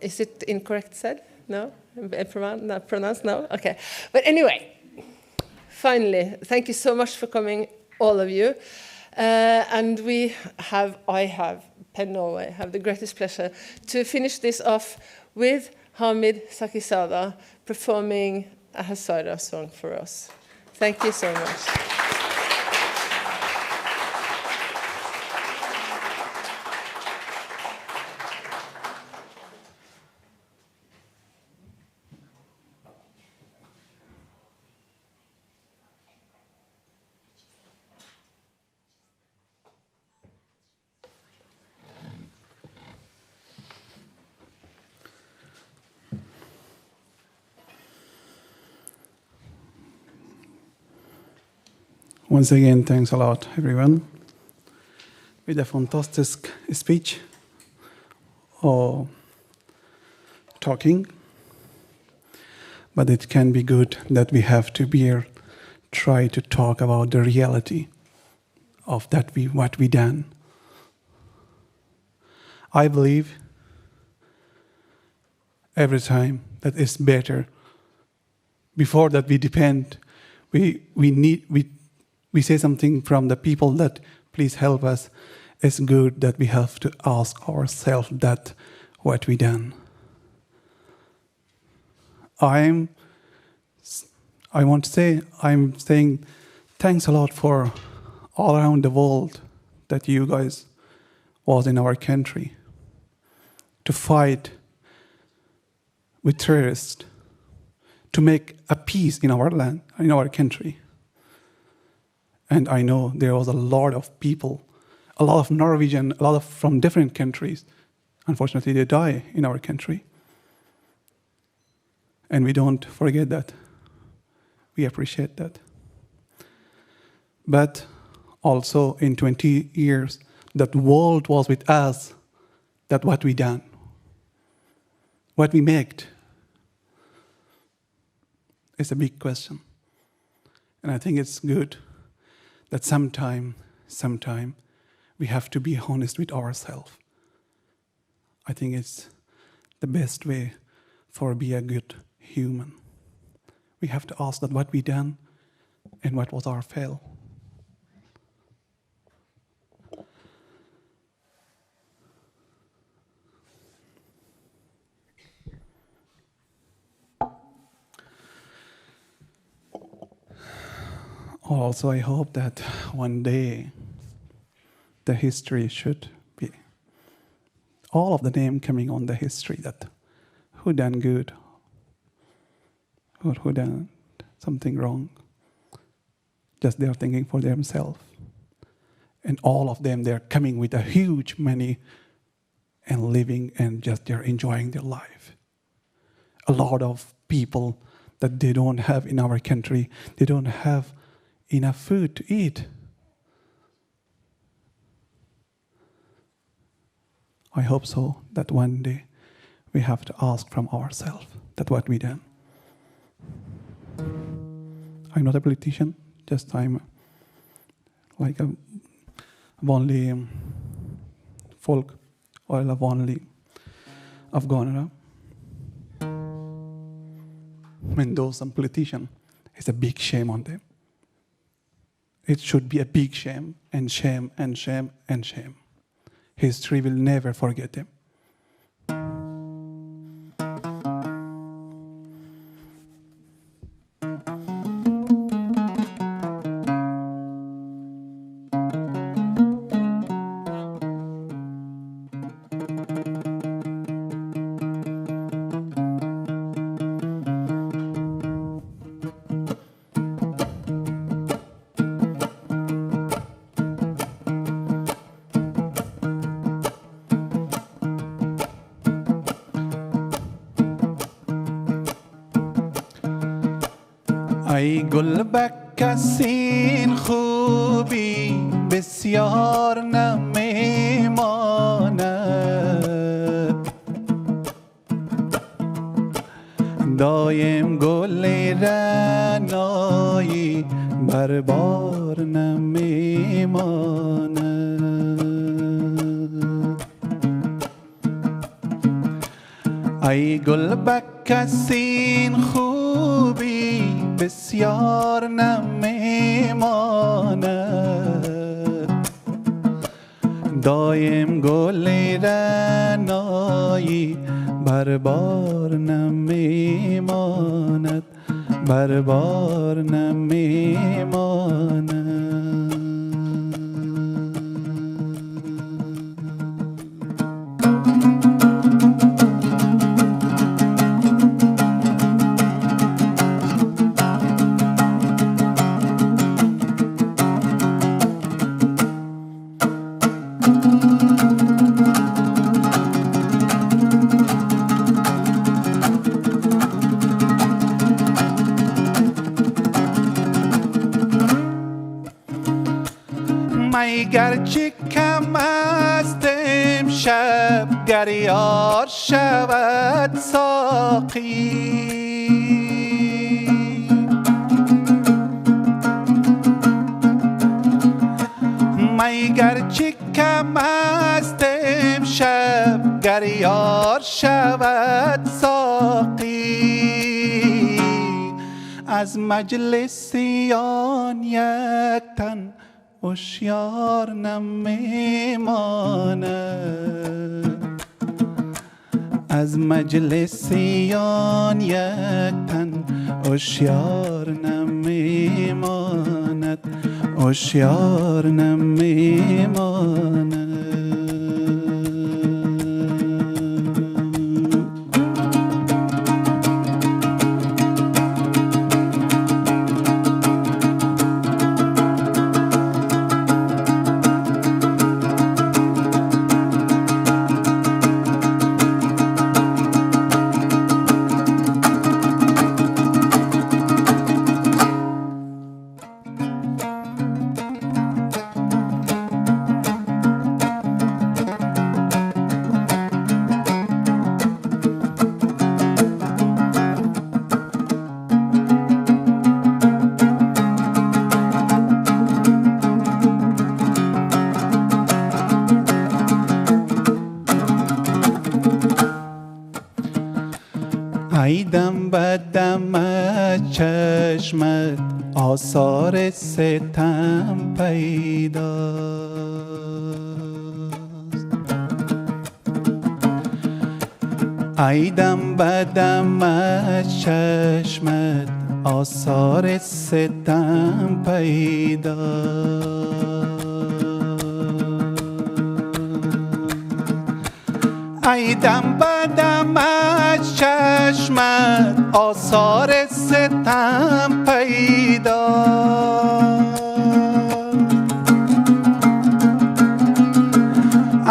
Speaker 2: Is it incorrect said? No? Pronounced now? Okay. But anyway, finally, thank you so much for coming, all of you. And I have, Penn Norway, have the greatest pleasure to finish this off with Hamid Sakizada performing a Hazara song for us. Thank you so much.
Speaker 1: Once again, thanks a lot, everyone. With a fantastic speech or talking. But it can be good that we have to try to talk about the reality of what we done. I believe every time that it's better. Before that we depend, we say something from the people that please help us. It's good that we have to ask ourselves that what we done. I'm saying thanks a lot for all around the world that you guys was in our country to fight with terrorists, to make a peace in our land, in our country. And I know there was a lot of people, a lot of Norwegian, a lot of from different countries. Unfortunately, they die in our country. And we don't forget that. We appreciate that. But also in 20 years, that world was with us, that what we done, what we made, is a big question. And I think it's good that sometime we have to be honest with ourselves. I think it's the best way for be a good human. We have to ask that what we done and what was our fail. Also, I hope that one day the history should be all of the name coming on the history that who done good or who done something wrong. Just they are thinking for themselves. And all of them, they're coming with a huge money and living and just they're enjoying their life. A lot of people that they don't have in our country, they don't have enough food to eat. I hope so that one day we have to ask from ourselves that what we done. I'm not a politician, just I'm like a vanlig folk or a vanlig afghanere. When those some politician, it's a big shame on them. It should be a big shame and shame and shame and shame. History will never forget them. ای گل بکسین خوبی بسیار نمیماند دایم گل رعنایی بر بار نمیماند ای گل بک کسی خوبی بسیار نمیماند، دایم گلی رنایی بر بار نمیماند، بر بار نمیماند. گرچه کم است امشب گر یار شود ساقی، می گرچه کم است امشب گر یار شود ساقی، از مجلسیان یک تن هوشیار نمیماند، از مجلسیان یک تن هوشیار نمیماند، هوشیار نمیماند. ای دم به دم چشمت آثار ستم پیداست، ای دم به دم چشمت آثار ستم پیداست، ای دم به دم چشمت آثار ستم پیداست،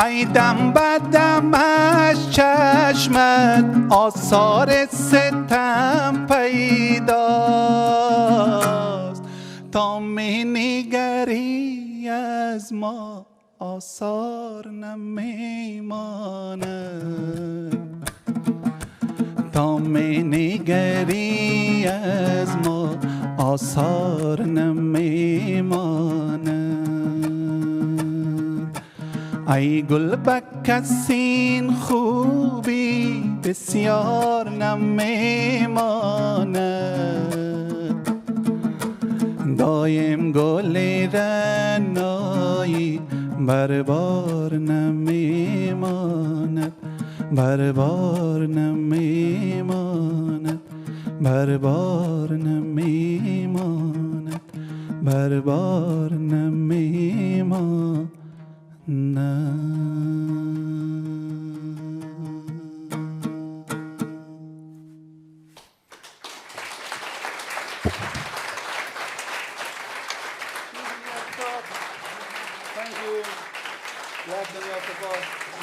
Speaker 1: ای دم به دم چشمت آثار ستم پیداست، تا می نگری از ما آثار نمیماند، تا می نگری از ما آثار نمیماند، ای گل کسین خوبی بسیار نمیماند، دایم گل رنایی بر بار نمیماند، بر بار نمیماند، بر بار نمیماند، بر بار نمیماند.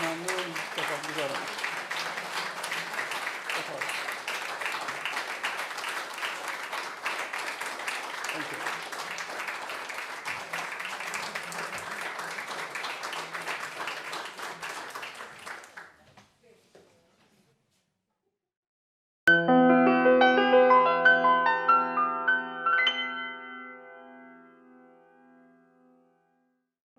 Speaker 12: ممنون.